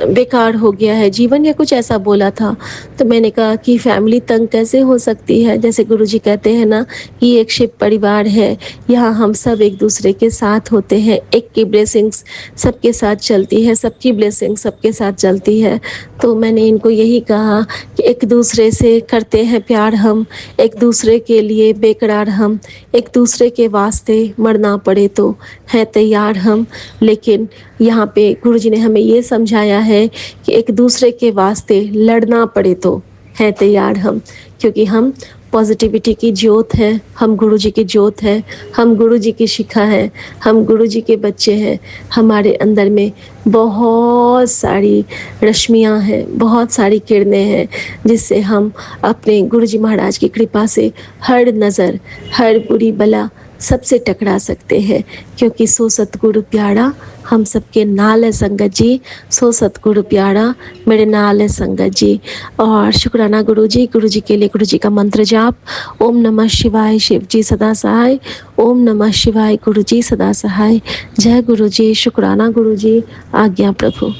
Speaker 2: बेकार हो गया है जीवन, या कुछ ऐसा बोला था। तो मैंने कहा कि फैमिली तंग कैसे हो सकती है, जैसे गुरुजी कहते हैं ना कि एक शिव परिवार है, यहाँ हम सब एक दूसरे के साथ होते हैं, एक की ब्लेसिंग्स सबके साथ चलती है, सबकी ब्लेसिंग सबके साथ चलती है। तो मैंने इनको यही कहा कि एक दूसरे से करते हैं प्यार हम, एक दूसरे के लिए बेकरार हम, एक दूसरे के वास्ते मरना पड़े तो हैं तैयार हम। लेकिन यहाँ पे गुरुजी ने हमें ये समझाया है कि एक दूसरे के वास्ते लड़ना पड़े तो हैं तैयार हम, क्योंकि हम पॉजिटिविटी की ज्योत हैं, हम गुरुजी की ज्योत हैं, हम गुरुजी की शिखा हैं, हम गुरुजी के बच्चे हैं। हमारे अंदर में बहुत सारी रश्मियाँ हैं, बहुत सारी किरणें हैं, जिससे हम अपने गुरुजी महाराज की कृपा से हर नज़र, हर बुरी बला सबसे टकरा सकते हैं। क्योंकि सो सतगुरु प्यारा हम सबके नाल है संगत जी, सो सतगुरु प्यारा मेरे नाल है संगत जी। और शुक्राना गुरुजी के लिए गुरुजी का मंत्र जाप, ओम नमः शिवाय शिव जी सदा सहाय, ओम नमः शिवाय गुरुजी सदा सहाय। जय गुरुजी, शुक्राना गुरुजी, आज्ञा प्रभु।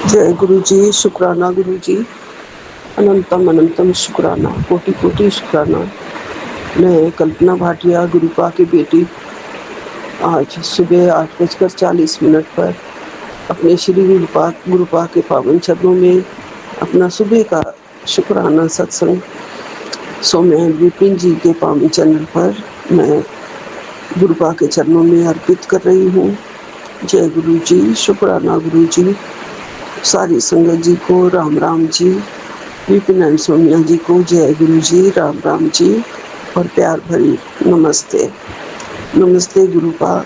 Speaker 3: जय गुरुजी, शुक्राना गुरुजी, अनंतम अनंतम शुक्राना, कोटि कोटि शुक्राना। मैं कल्पना भाटिया, गुरुपा की बेटी, आज सुबह 8:40 पर अपने श्री गुरुपा के पावन चरणों में अपना सुबह का शुक्राना सत्संग सौम्य विपिन जी के पावन चैनल पर मैं गुरुपा के चरणों में अर्पित कर रही हूँ। जय गुरु जी, शुक्राना गुरु जी। सारी संगत जी को राम राम जी, विपिन एंड सोनिया जी को जय गुरु जी, राम राम जी और प्यार भरी नमस्ते। नमस्ते गुरुपा,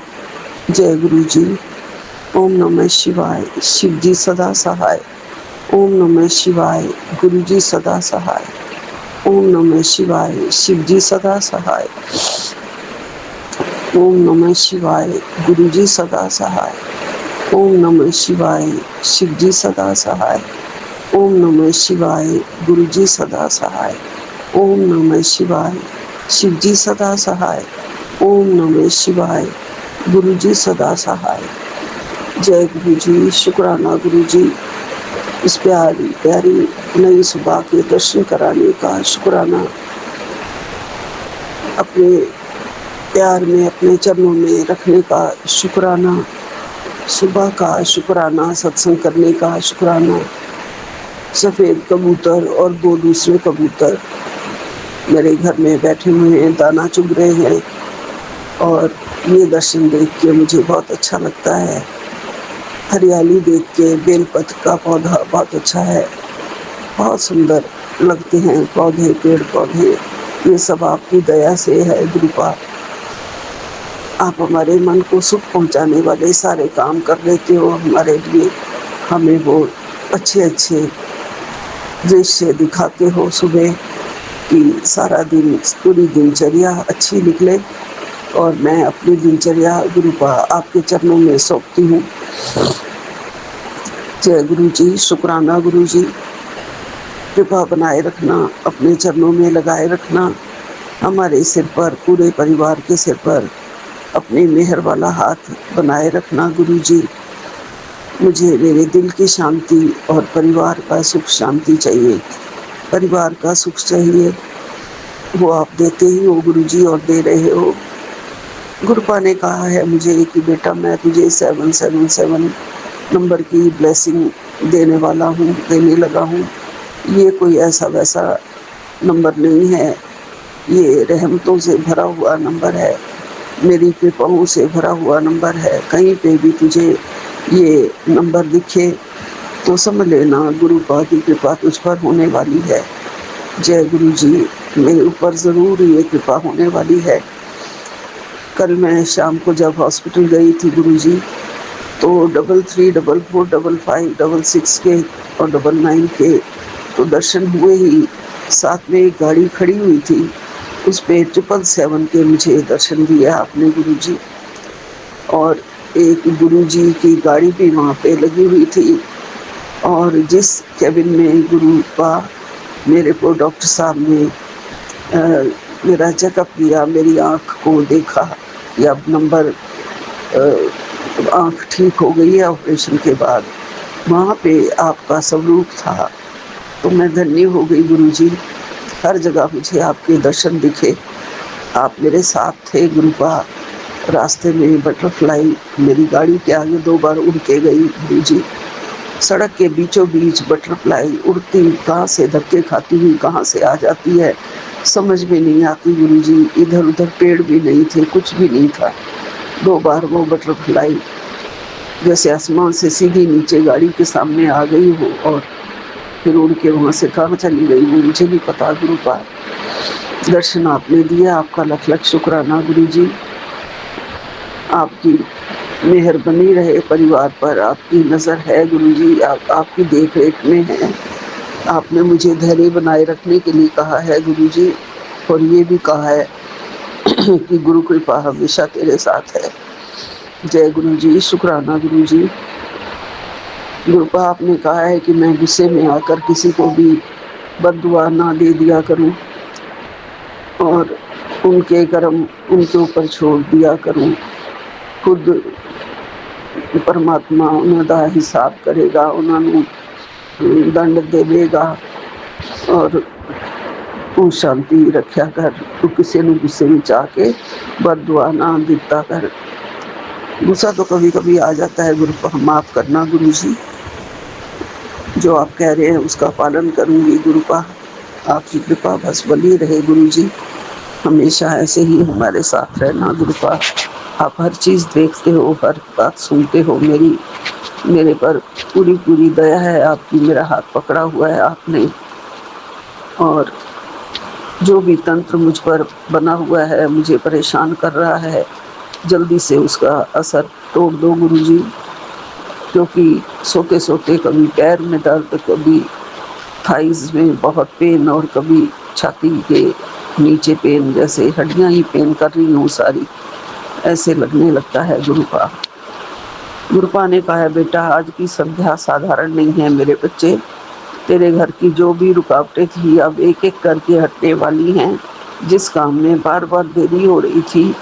Speaker 3: जय गुरु जी। ओम नमः शिवाय, शिव जी सदा सहाय। ओम नमः शिवाय, गुरु जी सदा सहाय। ओम नमः शिवाय, शिव जी सदा सहाय। ओम नमः शिवाय, गुरु जी सदा सहाय। ओम नमः शिवाय, शिव जी सदा सहाय। ओम नमः शिवाय, गुरु जी सदा सहाय। ओम नमः शिवाय, शिव जी सदा सहाय। ओम नमः शिवाय, गुरु जी सदा सहाय। जय गुरु जी, शुक्राना गुरु जी, इस प्यारी प्यारी नई सुबह के दर्शन कराने का शुक्राना, अपने प्यार में अपने चरणों में रखने का शुक्राना, सुबह का शुक्राना, सत्संग करने का शुक्राना, सफ़ेद कबूतर और दो दूसरे कबूतर मेरे घर में बैठे हुए हैं, दाना चुग रहे हैं। और ये दर्शन देख के मुझे बहुत अच्छा लगता है। हरियाली देख के, बेलपत्र का पौधा बहुत अच्छा है, बहुत सुंदर लगते हैं पौधे, पेड़ पौधे। ये सब आपकी दया से है गुरुपा। आप हमारे मन को सुख पहुंचाने वाले सारे काम कर लेते हो हमारे लिए। हमें वो अच्छे अच्छे दृश्य दिखाते हो सुबह कि सारा दिन, पूरी दिनचर्या अच्छी निकले। और मैं अपनी दिनचर्या गुरुपा आपके चरणों में सौंपती हूँ। जय गुरु जी, शुक्राना गुरु जी। कृपा बनाए रखना, अपने चरणों में लगाए रखना। हमारे सिर पर, पूरे परिवार के सिर पर अपने मेहर वाला हाथ बनाए रखना गुरु जी। मुझे मेरे दिल की शांति और परिवार का सुख शांति चाहिए, परिवार का सुख चाहिए। वो आप देते ही हो गुरु जी, और दे रहे हो। गुरुपा ने कहा है मुझे कि बेटा मैं तुझे 777 नंबर की ब्लेसिंग देने वाला हूँ, देने लगा हूँ। ये कोई ऐसा वैसा नंबर नहीं है, ये रहमतों से भरा हुआ नंबर है, मेरी कृपाओं से भरा हुआ नंबर है। कहीं पे भी तुझे ये नंबर दिखे तो समझ लेना गुरुपा की कृपा तुझ पर होने वाली है। जय गुरु जी, मेरे ऊपर ज़रूर ये कृपा होने वाली है। कल मैं शाम को जब हॉस्पिटल गई थी गुरु जी, तो 33445556 के और 99 के तो दर्शन हुए ही। साथ में एक गाड़ी खड़ी हुई थी, उस पे 777 के मुझे दर्शन दिया आपने गुरु जी। और एक गुरु जी की गाड़ी भी वहाँ पे लगी हुई थी। और जिस कैबिन में गुरुपा मेरे को डॉक्टर साहब ने मेरा चेकअप किया, मेरी आँख को देखा कि अब नंबर आँख ठीक हो गई है ऑपरेशन के बाद, वहाँ पे आपका स्वरूप था। तो मैं धन्य हो गई गुरु जी। हर जगह मुझे आपके दर्शन दिखे, आप मेरे साथ थे गुरुपा। रास्ते में बटरफ्लाई मेरी गाड़ी के आगे 2 बार उड़ के गई गुरु जी। सड़क के बीचों बीच बटरफ्लाई उड़ती, कहाँ से धक्के खाती हुई कहाँ से आ जाती है समझ में नहीं आती गुरु जी। इधर उधर पेड़ भी नहीं थे, कुछ भी नहीं था। 2 बार वो बटरफ्लाई जैसे आसमान से सीधी नीचे गाड़ी के सामने आ गई हो और फिर उड़ के वहाँ से कहाँ चली गई वो मुझे नहीं पता गुरुपा। दर्शन आपने दिया, आपका लख लख शुक्राना गुरु जी। आपकी मेहर बनी रहे परिवार पर, आपकी नज़र है गुरु जी, आपकी देख रेख में है। आपने मुझे धैर्य बनाए रखने के लिए कहा है गुरु जी, और ये भी कहा है कि गुरु कृपा हमेशा तेरे साथ है। जय गुरु जी, शुक्राना गुरु जी। गुरुपा आपने कहा है कि मैं गुस्से में आकर किसी को भी बद्दुआ ना दे दिया करूं और उनके कर्म उनके ऊपर छोड़ दिया करूं। खुद परमात्मा उन्हों का हिसाब करेगा, उन्होंने दंड देगा। और तू शांति रखा कर, तू किसी को गुस्से में आके बद्दुआ ना दिता कर। गुस्सा तो कभी कभी आ जाता है गुरु, माफ़ करना गुरु जी। जो आप कह रहे हैं उसका पालन करूंगी गुरुपा। आपकी कृपा बस बनी रहे गुरु जी, हमेशा ऐसे ही हमारे साथ रहना गुरुपा। आप हर चीज़ देखते हो, हर बात सुनते हो। मेरे पर पूरी पूरी दया है आपकी। मेरा हाथ पकड़ा हुआ है आपने, और जो भी तंत्र मुझ पर बना हुआ है, मुझे परेशान कर रहा है, जल्दी से उसका असर तोड़ दो गुरु जी। क्योंकि सोते सोते कभी पैर में दर्द, कभी थाइस में बहुत पेन, और कभी छाती के नीचे पेन, जैसे हड्डियां ही पेन कर रही हूँ सारी, ऐसे लगने लगता है गुरुपा। गुरुपा ने कहा है बेटा आज की संध्या साधारण नहीं है मेरे बच्चे, तेरे घर की जो भी रुकावटें थी अब एक एक करके हटने वाली हैं। जिस काम में बार बार देरी हो रही थी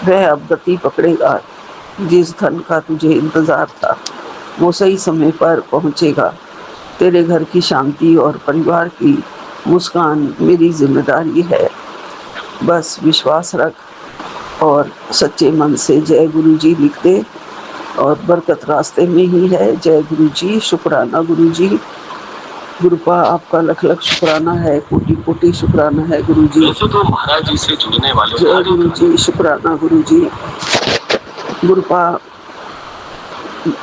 Speaker 3: वह अब गति पकड़ेगा। जिस धन का तुझे इंतजार था वो सही समय पर पहुंचेगा। तेरे घर की शांति और परिवार की मुस्कान मेरी जिम्मेदारी है। बस विश्वास रख और सच्चे मन से जय गुरु जी लिख दे, और बरकत रास्ते में ही है। जय गुरु जी, शुक्राना गुरु जी। गुरुपा आपका लख लख शुक्राना है, कोटि कोटि शुक्राना है गुरु जी।
Speaker 4: वैसे तो महाराज जी से जुड़ने वाले
Speaker 3: जय गुरु जी, शुक्राना गुरु जी। गुरुपा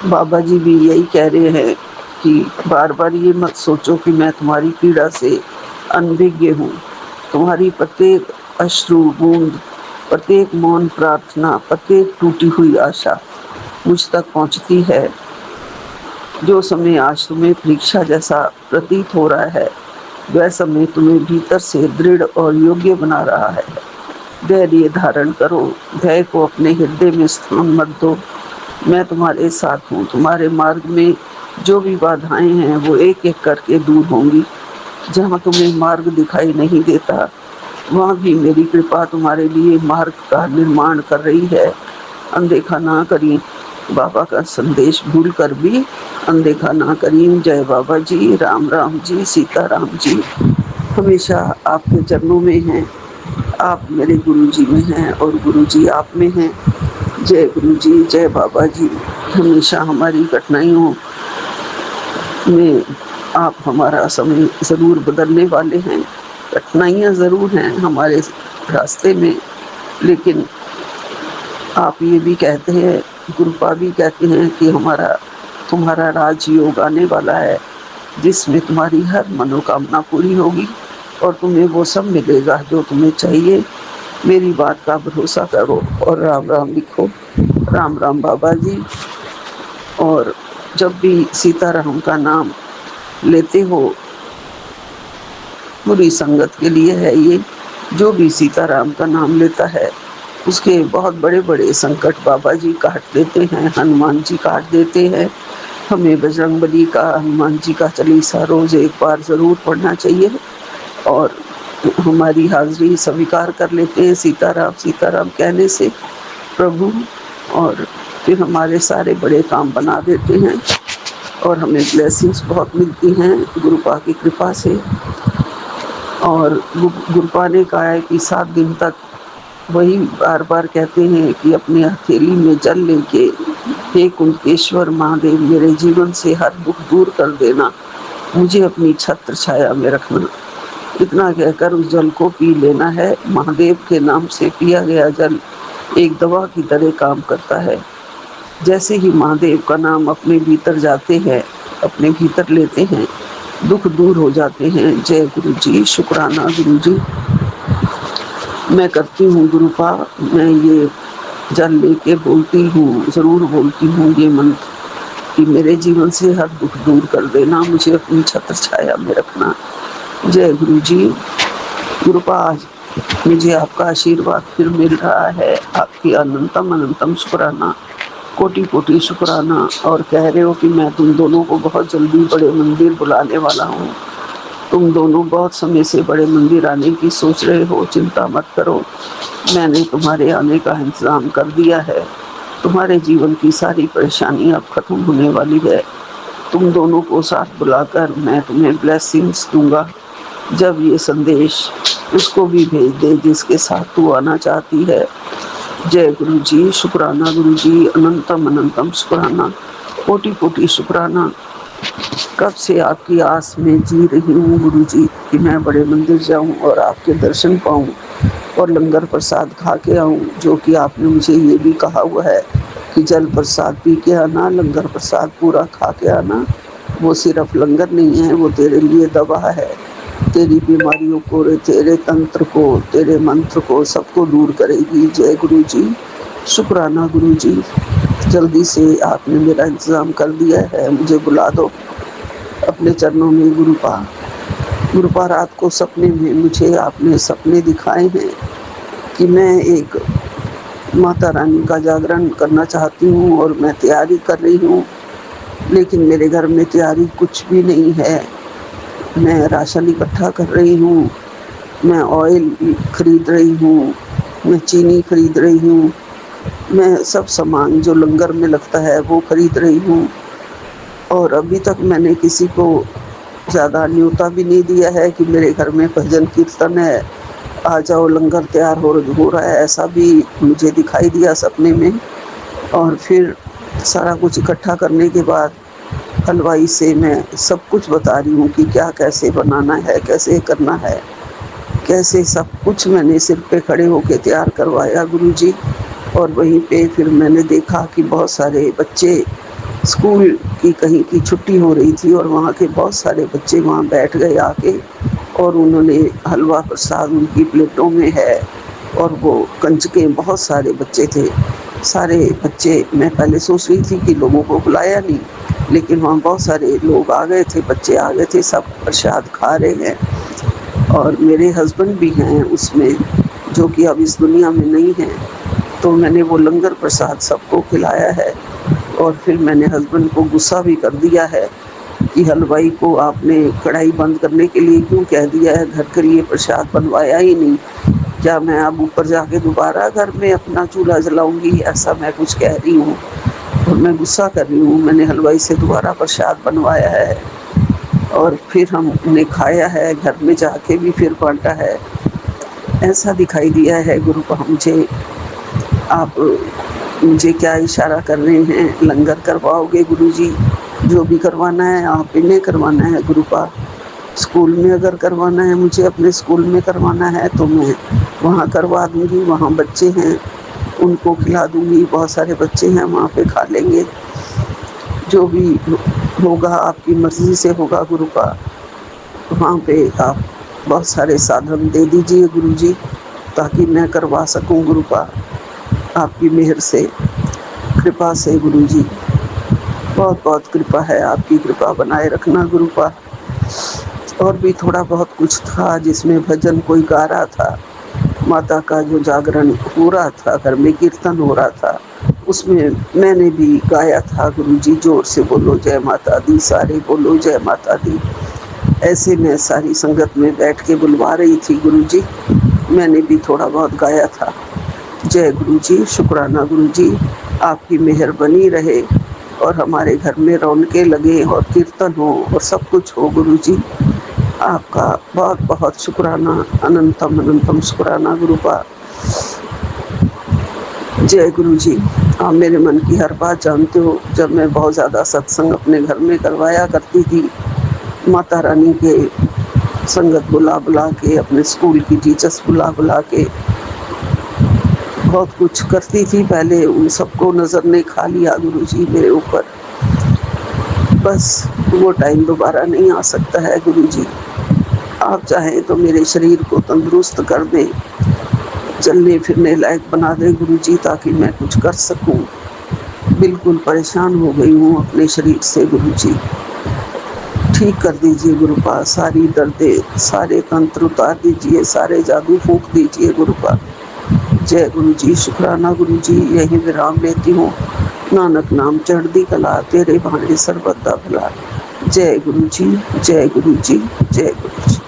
Speaker 3: बाबा जी भी यही कह रहे हैं कि बार बार ये मत सोचो कि मैं तुम्हारी पीड़ा से अनभिज्ञ हूँ। तुम्हारी प्रत्येक अश्रु बूंद, प्रत्येक मौन प्रार्थना, प्रत्येक टूटी हुई आशा मुझ तक पहुँचती है। जो समय आज तुम्हें परीक्षा जैसा प्रतीत हो रहा है, वह समय तुम्हें भीतर से दृढ़ और योग्य बना रहा है। धैर्य धारण करो, भय को अपने हृदय में स्थान मत दो। मैं तुम्हारे साथ हूँ। तुम्हारे मार्ग में जो भी बाधाएं हैं वो एक एक करके दूर होंगी। जहाँ तुम्हें मार्ग दिखाई नहीं देता, वहाँ भी मेरी कृपा तुम्हारे लिए मार्ग का निर्माण कर रही है। अनदेखा ना करी बाबा का संदेश, भूल कर भी अनदेखा ना करी। जय बाबा जी, राम राम जी, सीता राम जी हमेशा आपके चरणों में हैं। आप मेरे गुरु जी में हैं और गुरु जी आप में हैं। जय गुरु जी, जय बाबा जी। हमेशा हमारी कठिनाइयों में आप हमारा समय ज़रूर बदलने वाले हैं। कठिनाइयाँ ज़रूर हैं हमारे रास्ते में, लेकिन आप ये भी कहते हैं, गुरुपा भी कहते हैं कि तुम्हारा राजयोग आने वाला है, जिसमें तुम्हारी हर मनोकामना पूरी होगी और तुम्हें वो सब मिलेगा जो तुम्हें चाहिए। मेरी बात का भरोसा करो और राम राम लिखो। राम राम बाबा जी। और जब भी सीताराम का नाम लेते हो, बुरी संगत के लिए है ये। जो भी सीताराम का नाम लेता है उसके बहुत बड़े बड़े संकट बाबा जी काट देते हैं, हनुमान जी काट देते हैं। हमें बजरंगबली का, हनुमान जी का चालीसा रोज एक बार ज़रूर पढ़ना चाहिए और हमारी हाजिरी स्वीकार कर लेते हैं सीताराम सीताराम कहने से प्रभु, और फिर हमारे सारे बड़े काम बना देते हैं और हमें ब्लेसिंग्स बहुत मिलती हैं गुरुपा की कृपा से। और गुरुपा ने कहा है कि 7 दिन तक वही बार बार कहते हैं कि अपने हथेली में जल लेके, हे कुंतेश्वर महादेव, मेरे जीवन से हर दुख दूर कर देना, मुझे अपनी छत्र छाया में रखना। इतना कहकर उस जल को पी लेना है। महादेव के नाम से पिया गया जल एक दवा की तरह काम करता है। जैसे ही महादेव का नाम अपने भीतर जाते हैं, अपने भीतर लेते हैं, दुख दूर हो जाते हैं। जय गुरु जी, शुक्राना गुरु जी। मैं करती हूँ गुरुपा, मैं ये जल लेके बोलती हूँ, ज़रूर बोलती हूँ ये मंत्र कि मेरे जीवन से हर दुख दूर कर देना, मुझे अपनी छत्र छाया में रखना। जय गुरु जी। गुरुपा, आज मुझे आपका आशीर्वाद फिर मिल रहा है। आपकी अनंतम अनंतम शुक्राना, कोटि कोटि शुक्राना। और कह रहे हो कि मैं तुम दोनों को बहुत जल्दी बड़े मंदिर बुलाने वाला हूँ। तुम दोनों बहुत समय से बड़े मंदिर आने की सोच रहे हो, चिंता मत करो, मैंने तुम्हारे आने का इंतज़ाम कर दिया है। तुम्हारे जीवन की सारी परेशानी अब खत्म होने वाली है। तुम दोनों को साथ बुलाकर मैं तुम्हें ब्लेसिंग्स दूंगा। जब ये संदेश उसको भी भेज दे जिसके साथ तू आना चाहती है। जय गुरु जी, शुक्राना गुरु जी, अनंतम अनंतम शुक्राना, कोटि कोटि शुक्राना। कब से आपकी आस में जी रही हूँ गुरु जी कि मैं बड़े मंदिर जाऊँ और आपके दर्शन पाऊँ और लंगर प्रसाद खा के आऊँ, जो कि आपने मुझे ये भी कहा हुआ है कि जल प्रसाद पी के आना, लंगर प्रसाद पूरा खा के आना। वो सिर्फ लंगर नहीं है, वो तेरे लिए दवा है। तेरी बीमारियों को, तेरे तंत्र को, तेरे मंत्र को, सबको दूर करेगी। जय गुरु जी, शुक्राना गुरु जी। जल्दी से आपने मेरा इंतज़ाम कर दिया है, मुझे बुला दो अपने चरणों में गुरुपा। गुरुपा, रात को सपने में मुझे आपने सपने दिखाए हैं कि मैं एक माता रानी का जागरण करना चाहती हूँ और मैं तैयारी कर रही हूँ, लेकिन मेरे घर में तैयारी कुछ भी नहीं है। मैं राशन इकट्ठा कर रही हूँ, मैं ऑयल खरीद रही हूँ, मैं चीनी खरीद रही हूँ, मैं सब सामान जो लंगर में लगता है वो खरीद रही हूँ। और अभी तक मैंने किसी को ज़्यादा न्योता भी नहीं दिया है कि मेरे घर में भजन कीर्तन है, आ जाओ लंगर तैयार हो रहा है, ऐसा भी मुझे दिखाई दिया सपने में। और फिर सारा कुछ इकट्ठा करने के बाद हलवाई से मैं सब कुछ बता रही हूँ कि क्या कैसे बनाना है, कैसे करना है, कैसे सब कुछ मैंने सिर पे खड़े होके तैयार करवाया गुरुजी। और वहीं पे फिर मैंने देखा कि बहुत सारे बच्चे, स्कूल की कहीं की छुट्टी हो रही थी और वहाँ के बहुत सारे बच्चे वहाँ बैठ गए आके, और उन्होंने हलवा प्रसाद उनकी प्लेटों में है, और वो कंचके बहुत सारे बच्चे थे। सारे बच्चे, मैं पहले सोच रही थी कि लोगों को बुलाया नहीं, लेकिन वहाँ बहुत सारे लोग आ गए थे, बच्चे आ गए थे, सब प्रसाद खा रहे हैं। और मेरे हस्बैंड भी हैं उसमें, जो कि अब इस दुनिया में नहीं हैं। तो मैंने वो लंगर प्रसाद सबको खिलाया है। और फिर मैंने हस्बैंड को गुस्सा भी कर दिया है कि हलवाई को आपने कढ़ाई बंद करने के लिए क्यों कह दिया है, घर के लिए प्रसाद बनवाया ही नहीं। क्या मैं अब ऊपर जाके दोबारा घर में अपना चूल्हा जलाऊंगी, ऐसा मैं कुछ कह रही हूँ। और मैं गुस्सा कर रही हूँ, मैंने हलवाई से दोबारा प्रसाद बनवाया है और फिर हमने खाया है, घर में जाके भी फिर बांटा है। ऐसा दिखाई दिया है गुरु को मुझे। आप मुझे क्या इशारा कर रहे हैं, लंगर करवाओगे गुरुजी? जो भी करवाना है आप इन्हें करवाना है गुरु का। स्कूल में अगर करवाना है, मुझे अपने स्कूल में करवाना है तो मैं वहाँ करवा दूँगी, वहाँ बच्चे हैं उनको खिला दूँगी, बहुत सारे बच्चे हैं वहाँ पे खा लेंगे। जो भी होगा आपकी मर्ज़ी से होगा गुरु का। वहाँ पे आप बहुत सारे साधन दे दीजिए गुरुजी, ताकि मैं करवा सकूँ गुरु का, आपकी मेहर से, कृपा से गुरुजी। बहुत बहुत कृपा है, आपकी कृपा बनाए रखना गुरु का। और भी थोड़ा बहुत कुछ था जिसमें भजन कोई गा रहा था, माता का जो जागरण हो रहा था, घर में कीर्तन हो रहा था, उसमें मैंने भी गाया था गुरुजी, जोर से बोलो जय माता दी, सारे बोलो जय माता दी। ऐसे मैं सारी संगत में बैठ के बुलवा रही थी गुरुजी, मैंने भी थोड़ा बहुत गाया था। जय गुरुजी, शुक्राना गुरुजी, आपकी मेहर बनी रहे और हमारे घर में रौनकें लगे और कीर्तन हो और सब कुछ हो गुरुजी। आपका बहुत बहुत शुक्राना, अनंतम अनंतम शुक्राना गुरु का। जय गुरुजी। आप मेरे मन की हर बात जानते हो। जब मैं बहुत ज़्यादा सत्संग अपने घर में करवाया करती थी, माता रानी के संगत बुला बुला के, अपने स्कूल की टीचर्स बुला बुला के बहुत कुछ करती थी पहले, उन सबको नज़र ने खा लिया गुरुजी मेरे ऊपर। बस वो टाइम दोबारा नहीं आ सकता है गुरुजी। आप चाहें तो मेरे शरीर को तंदुरुस्त कर दें, चलने फिरने लायक बना दें गुरुजी, ताकि मैं कुछ कर सकूं। बिल्कुल परेशान हो गई हूँ अपने शरीर से गुरुजी। ठीक कर दीजिए गुरु का, सारी दर्दें, सारे तंत्र उतार दीजिए, सारे जादू फूंक दीजिए गुरु का। जय गुरुजी, शुक्राना गुरुजी। यही विराम लेती हूँ। नानक नाम चढ़दी कला, तेरे भाने सर्वदा भला। जय गुरुजी, जय गुरुजी, जय गुरुजी।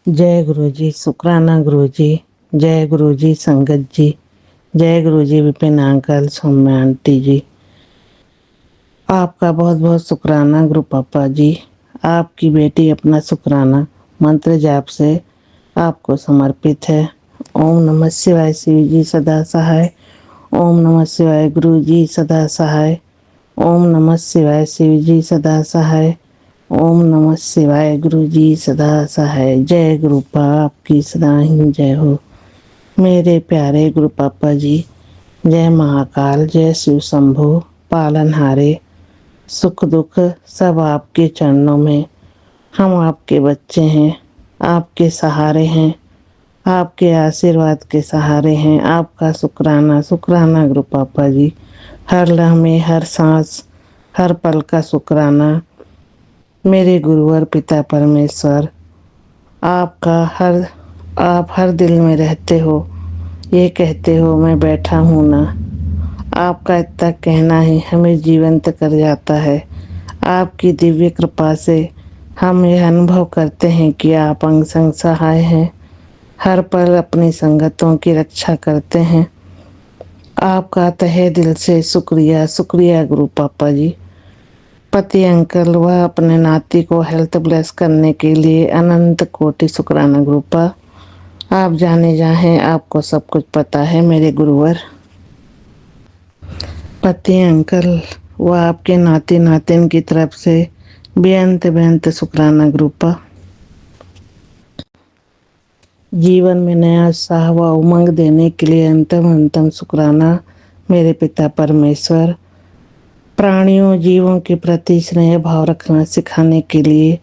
Speaker 5: जय गुरु जी, शुक्राना गुरु जी, जय गुरु जी संगत जी, जय गुरु जी विपिन अंकल, सौम्या आंटी जी। आपका बहुत बहुत शुक्राना गुरु पापा जी। आपकी बेटी अपना शुक्राना मंत्र जाप से आपको समर्पित है। ओम नमः शिवाय, शिव जी सदा सहाय। ओम नमः शिवाय, गुरु जी सदा सहाय। ओम नमः शिवाय, शिव जी सदा सहाय। ओम नमः शिवाय, गुरु जी सदा सहाय। जय गुरु पाप की सदा ही जय हो। मेरे प्यारे गुरु पापा जी, जय महाकाल, जय शिव शंभु पालनहारे। सुख दुख सब आपके चरणों में। हम आपके बच्चे हैं, आपके सहारे हैं, आपके आशीर्वाद के सहारे हैं। आपका शुक्राना शुक्राना गुरु पापा जी। हर लम्हे, हर सांस, हर पल का शुक्राना मेरे गुरुवर पिता परमेश्वर। आप हर दिल में रहते हो, ये कहते हो मैं बैठा हूँ ना। आपका इतना कहना ही हमें जीवंत कर जाता है। आपकी दिव्य कृपा से हम यह अनुभव करते हैं कि आप अंग संग सहाय हैं, हर पल अपनी संगतों की रक्षा करते हैं। आपका तहे दिल से शुक्रिया शुक्रिया गुरु पापा जी। पति अंकल व अपने नाती को हेल्थ ब्लेस करने के लिए अनंत कोटि शुक्राना गुरुपा। आप जाने जाएं, आपको सब कुछ पता है मेरे गुरुवर। पति अंकल व आपके नाती नातिन की तरफ से बेअंत बेअंत शुक्राना ग्रुपा। जीवन में नया उत्साह व उमंग देने के लिए अंतम अंतम शुक्राना मेरे पिता परमेश्वर। प्राणियों जीवों के प्रति स्नेह भाव रखना सिखाने के लिए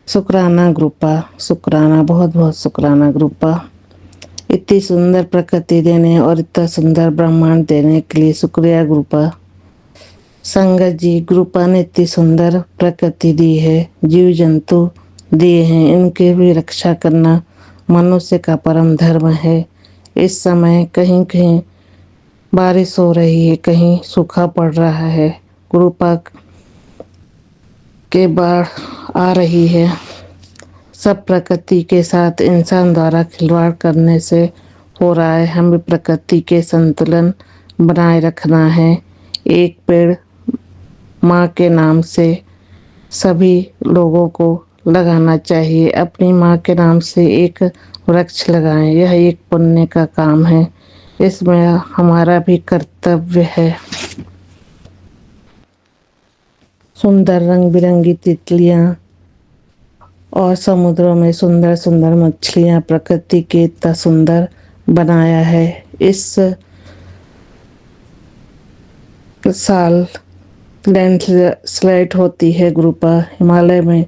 Speaker 5: शुक्राना ग्रुपा। शुक्राना, बहुत बहुत शुक्राना ग्रुपा। इतनी सुंदर प्रकृति देने और इतना सुंदर ब्रह्मांड देने के लिए शुक्रिया ग्रुपा। संगत जी, ग्रुपा ने इतनी सुंदर प्रकृति दी है, जीव जंतु दिए हैं, इनकी भी रक्षा करना मनुष्य का परम धर्म है। इस समय कहीं कहीं बारिश हो रही है, कहीं सूखा पड़ रहा है, कृपा के बाढ़ आ रही है। सब प्रकृति के साथ इंसान द्वारा खिलवाड़ करने से हो रहा है। हमें प्रकृति के संतुलन बनाए रखना है। एक पेड़ माँ के नाम से सभी लोगों को लगाना चाहिए। अपनी माँ के नाम से एक वृक्ष लगाएं, यह एक पुण्य का काम है। इसमें हमारा भी कर्तव्य है। सुंदर रंग बिरंगी तितलियां और समुद्रों में सुंदर सुंदर मछलियां प्रकृति के इतना सुंदर बनाया है। इस साल लैंडस्लाइड होती है ग्रुपा हिमालय में,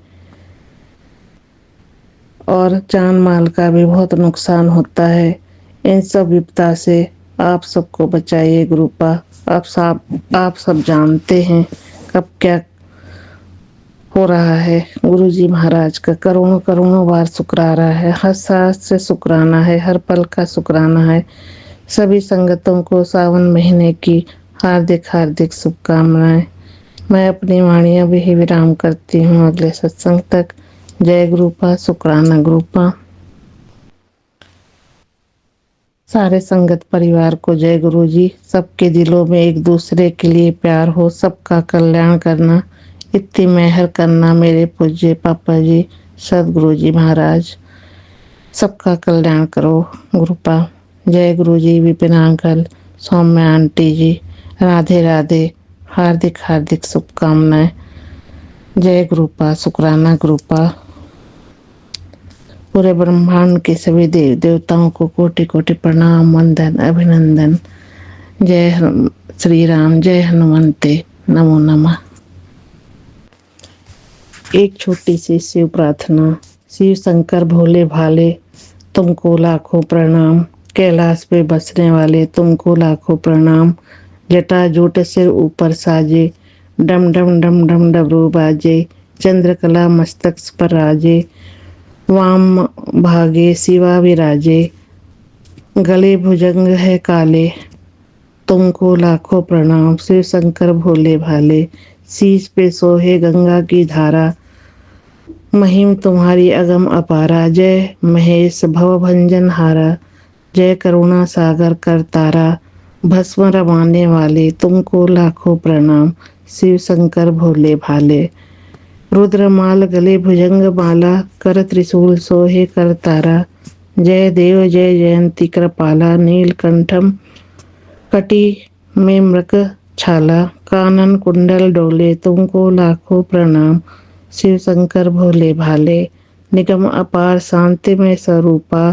Speaker 5: और जान माल का भी बहुत नुकसान होता है। इन सब विपदा से आप सबको बचाइए ग्रुपा। आप सब जानते हैं कब क्या हो रहा है। गुरुजी महाराज का करोड़ों करोड़ों बार शुक्राना है, हर सांस से शुक्राना है, हर पल का शुक्राना है। सभी संगतों को सावन महीने की हार्दिक हार्दिक शुभकामनाएं। मैं अपनी वाणियां भी विराम करती हूँ अगले सत्संग तक। जय गुरुपा, शुक्राना गुरुपा। सारे संगत परिवार को जय गुरु जी। सबके दिलों में एक दूसरे के लिए प्यार हो, सबका कल्याण करना, इतनी मेहर करना मेरे पूज्य पापा जी सदगुरु जी महाराज। सबका कल्याण करो गुरुपा। जय गुरु जी, विपिन अंकल, सौम्य आंटी जी, राधे राधे, हार्दिक हार्दिक शुभकामनाएं। जय गुरुपा, शुक्राना गुरुपा। पूरे ब्रह्मांड के सभी देव देवताओं को कोटि कोटि प्रणाम, वंदन, अभिनंदन। जय श्री राम, जय हनुमंते, नमो नमः। एक छोटी सी शिव प्रार्थना। शिव शंकर भोले भाले तुमको लाखों प्रणाम। कैलाश पे बसने वाले तुमको लाखों प्रणाम। जटा जूट सिर ऊपर साजे, डम डम डम डम डबरू बाजे। चंद्रकला मस्तक पर राजे, वाम भागे शिवा विराजे। गले भुजंग है काले, तुमको लाखों प्रणाम। शिव शंकर भोले भाले, शीश पे सोहे गंगा की धारा। महिम तुम्हारी अगम अपारा, जय महेश भव भंजन हारा। जय करुणा सागर कर तारा, भस्म रमाने वाले तुमको लाखों प्रणाम। शिव शंकर भोले भाले। रुद्रमाल गले भुजंग माला, कर त्रिशूल सोहे कर तारा। जय देव जय जयंती कृपाला, नीलकंठम कटी में मृग छाला। कानन कुंडल डोले तुमको लाखों प्रणाम। शिव शंकर भोले भाले। निगम अपार शांति में स्वरूपा,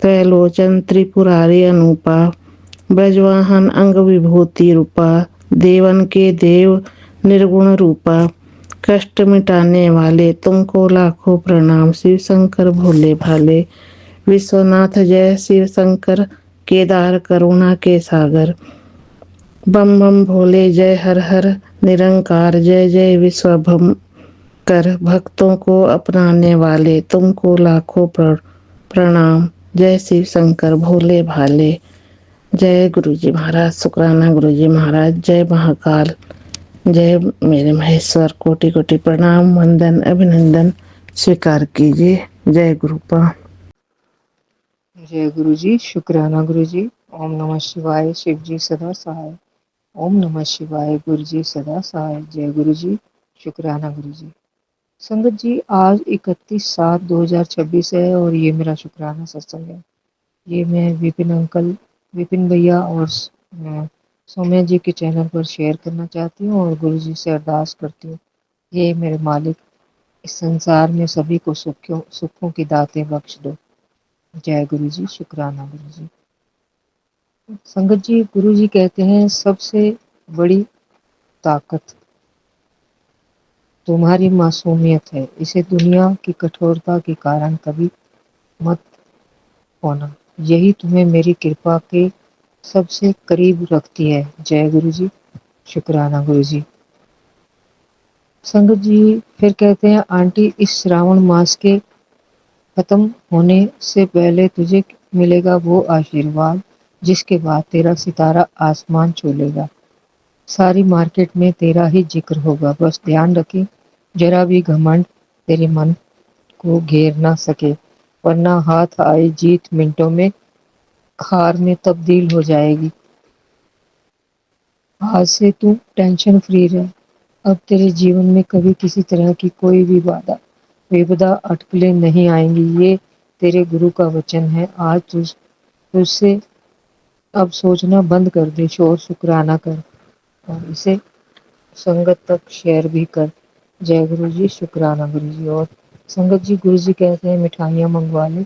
Speaker 5: त्रैलोचन त्रिपुरारी अनूपा। ब्रजवाहन अंग विभूति रूपा, देवन के देव निर्गुण रूपा। कष्ट मिटाने वाले तुमको लाखों प्रणाम। शिव शंकर भोले भाले। विश्वनाथ जय शिव शंकर, केदार करुणा के सागर। बम बम भोले जय हर हर निरंकार, जय जय विश्वभम कर। भक्तों को अपनाने वाले तुमको लाखों प्रणाम। जय शिव शंकर भोले भाले। जय गुरु जी महाराज, शुक्राना गुरु जी महाराज। जय महाकाल, जय मेरे महेश्वर। कोटि कोटि प्रणाम, वंदन, अभिनंदन स्वीकार कीजिए। जय गुरुपा।
Speaker 6: जय गुरु जी, शुक्राना गुरु जी। ओम नमः शिवाय, शिव जी सदा सहाय। ओम नमः शिवाय, गुरु जी सदा सहाय। जय गुरु जी, शुक्राना गुरु जी। संगत जी, आज 31/7/2026 है और ये मेरा शुक्राना सत्संग है। ये मैं विपिन अंकल, विपिन भैया और सौम्या जी के चैनल पर शेयर करना चाहती हूँ और गुरु जी से अरदास करती हूँ, ये मेरे मालिक इस संसार में सभी को सुखों की दातें बख्श दो। जय गुरु जी, शुक्राना गुरु जी। संगत जी, गुरु जी कहते हैं सबसे बड़ी ताकत तुम्हारी मासूमियत है, इसे दुनिया की कठोरता के कारण कभी मत होना, यही तुम्हें मेरी कृपा के सबसे करीब रखती है। जय गुरु जी, शुक्राना गुरु जी। संगत जी फिर कहते हैं, आंटी इस श्रावण मास के खत्म होने से पहले तुझे मिलेगा वो आशीर्वाद जिसके बाद तेरा सितारा आसमान छू लेगा। सारी मार्केट में तेरा ही जिक्र होगा, बस ध्यान रखी जरा भी घमंड तेरे मन को घेर ना सके, वरना हाथ आई जीत मिनटों में हार में तब्दील हो जाएगी। आज से तू टेंशन फ्री रह, अब तेरे जीवन में कभी किसी तरह की कोई भी विपदा अटकलें नहीं आएंगी, ये तेरे गुरु का वचन है। आज तुझसे अब सोचना बंद कर दे, शोर शुक्राना कर और इसे संगत तक शेयर भी कर। जय गुरु जी, शुक्राना गुरु जी। और संगत जी, गुरु जी कहते हैं मिठाइयाँ मंगवा ले,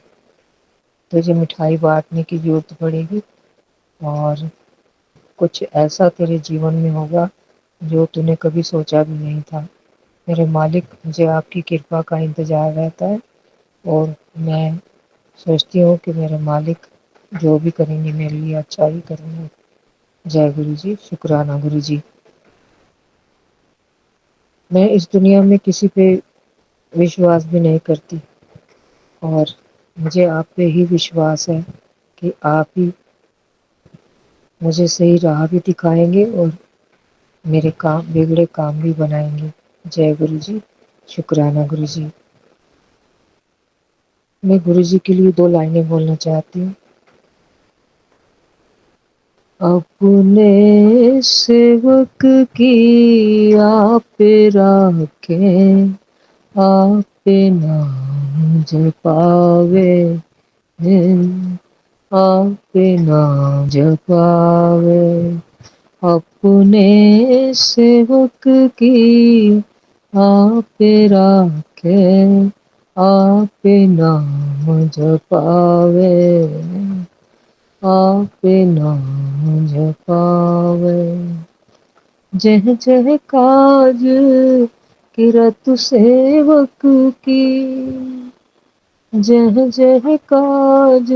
Speaker 6: तुझे मिठाई बांटने की जरूरत पड़ेगी और कुछ ऐसा तेरे जीवन में होगा जो तूने कभी सोचा भी नहीं था। मेरे मालिक, मुझे आपकी कृपा का इंतजार रहता है और मैं सोचती हूँ कि मेरे मालिक जो भी करेंगे मेरे लिए अच्छा ही करेंगे। जय गुरु जी, शुक्राना गुरु जी। मैं इस दुनिया में किसी पे विश्वास भी नहीं करती और मुझे आप पे ही विश्वास है कि आप ही मुझे सही राह भी दिखाएंगे और मेरे काम बिगड़े काम भी बनाएंगे। जय गुरु जी, शुक्राना गुरु जी। मैं गुरु जी के लिए 2 लाइनें बोलना चाहती हूँ। अपने सेवक की आप राखें, आप नाम जपावे, आप नाम जपावे। अपने सेवक की आप राखें, आप नाम जपावे, आप नाम जपावे। जह जह काज किरत सेवक की, जह जह काज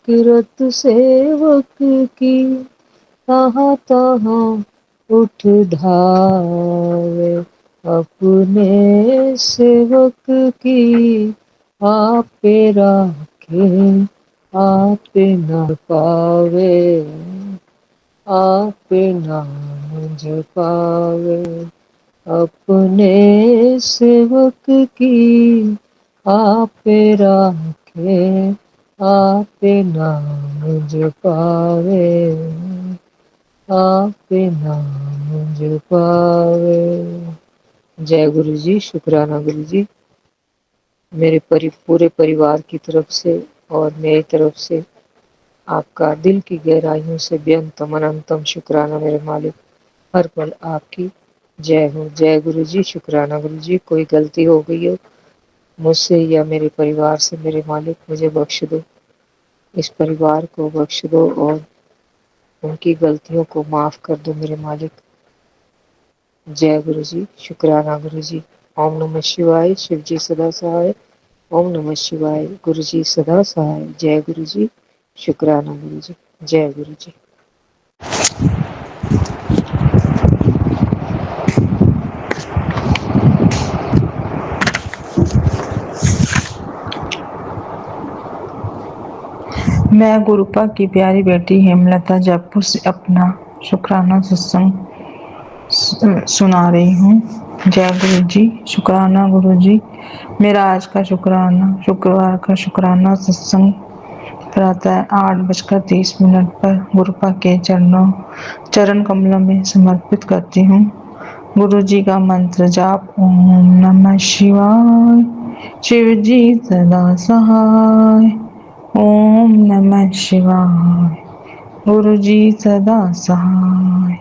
Speaker 6: किरत सेवक की, तहाँ तहाँ उठ धावे। अपने सेवक की आप राखे, आप न पावे, आप नाम जपावे। अपने सेवक की आप राखे, आप नाम जपावे, आप नाम जपावे। जय गुरु जी, शुक्राना गुरु जी। मेरे पूरे परिवार की तरफ से और मेरी तरफ से आपका दिल की गहराइयों से बेअंतम अनंतम शुक्राना मेरे मालिक। हर पल आपकी जय हो। जय गुरु जी, शुक्राना गुरु जी। कोई गलती हो गई हो मुझसे या मेरे परिवार से मेरे मालिक, मुझे बख्श दो, इस परिवार को बख्श दो और उनकी गलतियों को माफ कर दो मेरे मालिक। जय गुरु जी, शुक्राना गुरु जी। ओम नमः शिवाय, शिव जी सदा सहाय। ओम नमः शिवाय, गुरु जी सदा सहाय। जय गुरु जी, शुक्राना गुरु जी। जय गुरु जी।
Speaker 7: मैं गुरुपा की प्यारी बेटी हेमलता जयपुर से अपना शुक्राना सत्संग सुना रही हूँ। जय गुरु जी, शुक्राना गुरु जी। मेरा आज का शुक्रवार का शुक्राना सत्संग प्रातः 8:30 पर गुरुपा के चरण कमलों में समर्पित करती हूँ। गुरु जी का मंत्र जाप, ओम नमः शिवाय, शिव जी सदा सहाय। ओम नमः शिवाय, गुरु जी सदा सहाय।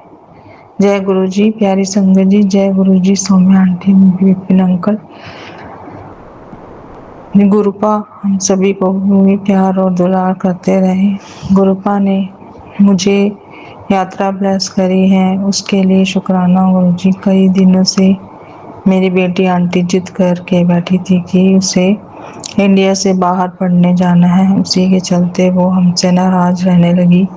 Speaker 7: जय गुरु जी। प्यारी संगत जी, जय गुरु जी। सौम्या आंटी, विपिन अंकल, गुरुपा हम सभी को भी प्यार और दुलार करते रहे। गुरुपा ने मुझे यात्रा ब्लेस करी है, उसके लिए शुक्राना गुरु जी। कई दिनों से मेरी बेटी आंटी जिद करके बैठी थी कि उसे इंडिया से बाहर पढ़ने जाना है, उसी के चलते वो हमसे नाराज रहने लगी।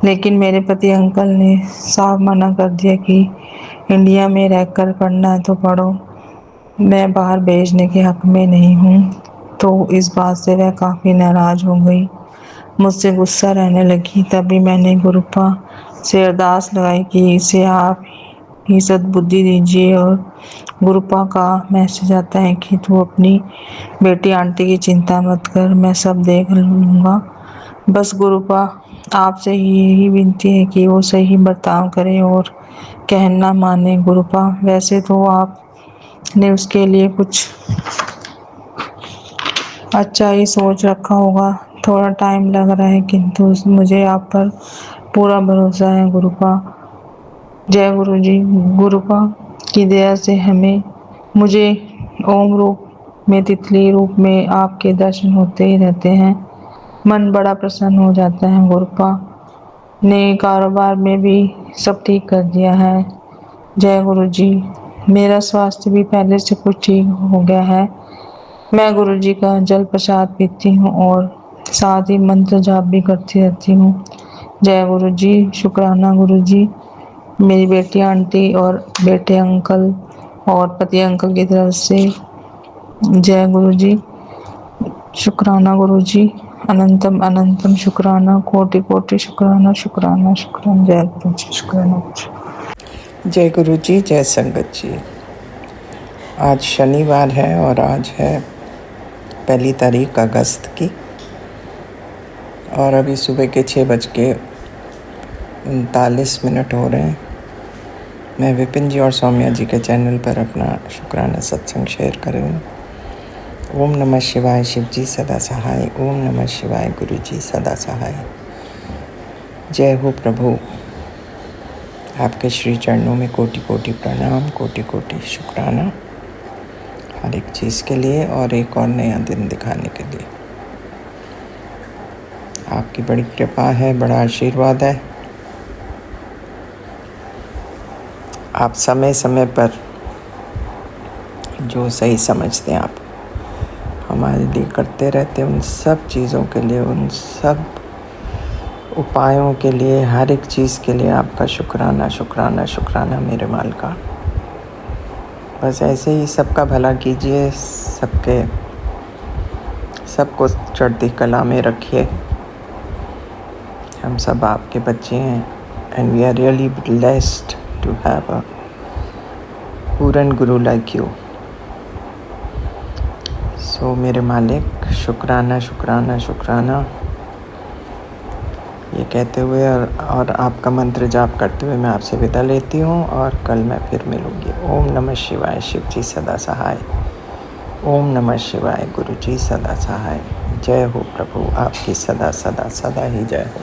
Speaker 7: लेकिन मेरे पति अंकल ने साफ मना कर दिया कि इंडिया में रहकर पढ़ना है तो पढ़ो, मैं बाहर भेजने के हक में नहीं हूँ। तो इस बात से वह काफ़ी नाराज हो गई, मुझसे गुस्सा रहने लगी। तभी मैंने गुरुपा से अरदास लगाई कि इसे आप ही सद्बुद्धि दीजिए। और गुरुपा का मैसेज आता है कि तू अपनी बेटी आंटी की चिंता मत कर, मैं सब देख लूँगा। बस गुरुपा आपसे यही विनती है कि वो सही बर्ताव करे और कहना माने। गुरुपा वैसे तो आपने उसके लिए कुछ अच्छा ही सोच रखा होगा, थोड़ा टाइम लग रहा है, किंतु मुझे आप पर पूरा भरोसा है गुरुपा। जय गुरु जी। गुरुपा की दया से मुझे ओम रूप में, तितली रूप में आपके दर्शन होते ही रहते हैं, मन बड़ा प्रसन्न हो जाता है। गुरुपा ने कारोबार में भी सब ठीक कर दिया है। जय गुरु जी। मेरा स्वास्थ्य भी पहले से कुछ ठीक हो गया है। मैं गुरु जी का जल प्रसाद पीती हूँ और साथ ही मंत्र जाप भी करती रहती हूँ। जय गुरु जी। शुक्राना गुरु जी। मेरी बेटी आंटी और बेटे अंकल और पति अंकल की तरफ से जय गुरु जी। शुक्राना गुरु जी। अनंतम अनंतम शुक्राना, कोटि कोटि शुक्राना, शुक्राना शुक्राना। जय गुरु जी। शुक्राना गुरु जी।
Speaker 8: जय गुरु जी, जय संगत जी। आज शनिवार है और आज है 1 अगस्त की, और अभी सुबह के 6:39 हो रहे हैं। मैं विपिन जी और सौम्या जी के चैनल पर अपना शुक्राना सत्संग शेयर कर रही हूँ। ओम नमः शिवाय, शिव जी सदा सहाय। ओम नमः शिवाय, गुरु जी सदा सहाय। जय हो प्रभु, आपके श्री चरणों में कोटि कोटि प्रणाम, कोटि कोटि शुक्राना, हर एक चीज़ के लिए और एक और नया दिन दिखाने के लिए। आपकी बड़ी कृपा है, बड़ा आशीर्वाद है। आप समय समय पर जो सही समझते हैं आप हमारे लिए करते रहते हैं। उन सब चीज़ों के लिए, उन सब उपायों के लिए, हर एक चीज़ के लिए आपका शुक्राना शुक्राना शुक्राना मेरे मालिका। बस ऐसे ही सबका भला कीजिए, सबको चढ़ती कला में रखिए। हम सब आपके बच्चे हैं and we are really blessed to have a पूरन गुरु लाइक यू। सो मेरे मालिक, शुक्राना शुक्राना शुक्राना ये कहते हुए और आपका मंत्र जाप करते हुए मैं आपसे विदा लेती हूँ, और कल मैं फिर मिलूँगी। ओम नमः शिवाय, शिव जी सदा सहाय। ओम नमः शिवाय, गुरु जी सदा सहाय। जय हो प्रभु, आपकी सदा सदा सदा ही जय हो।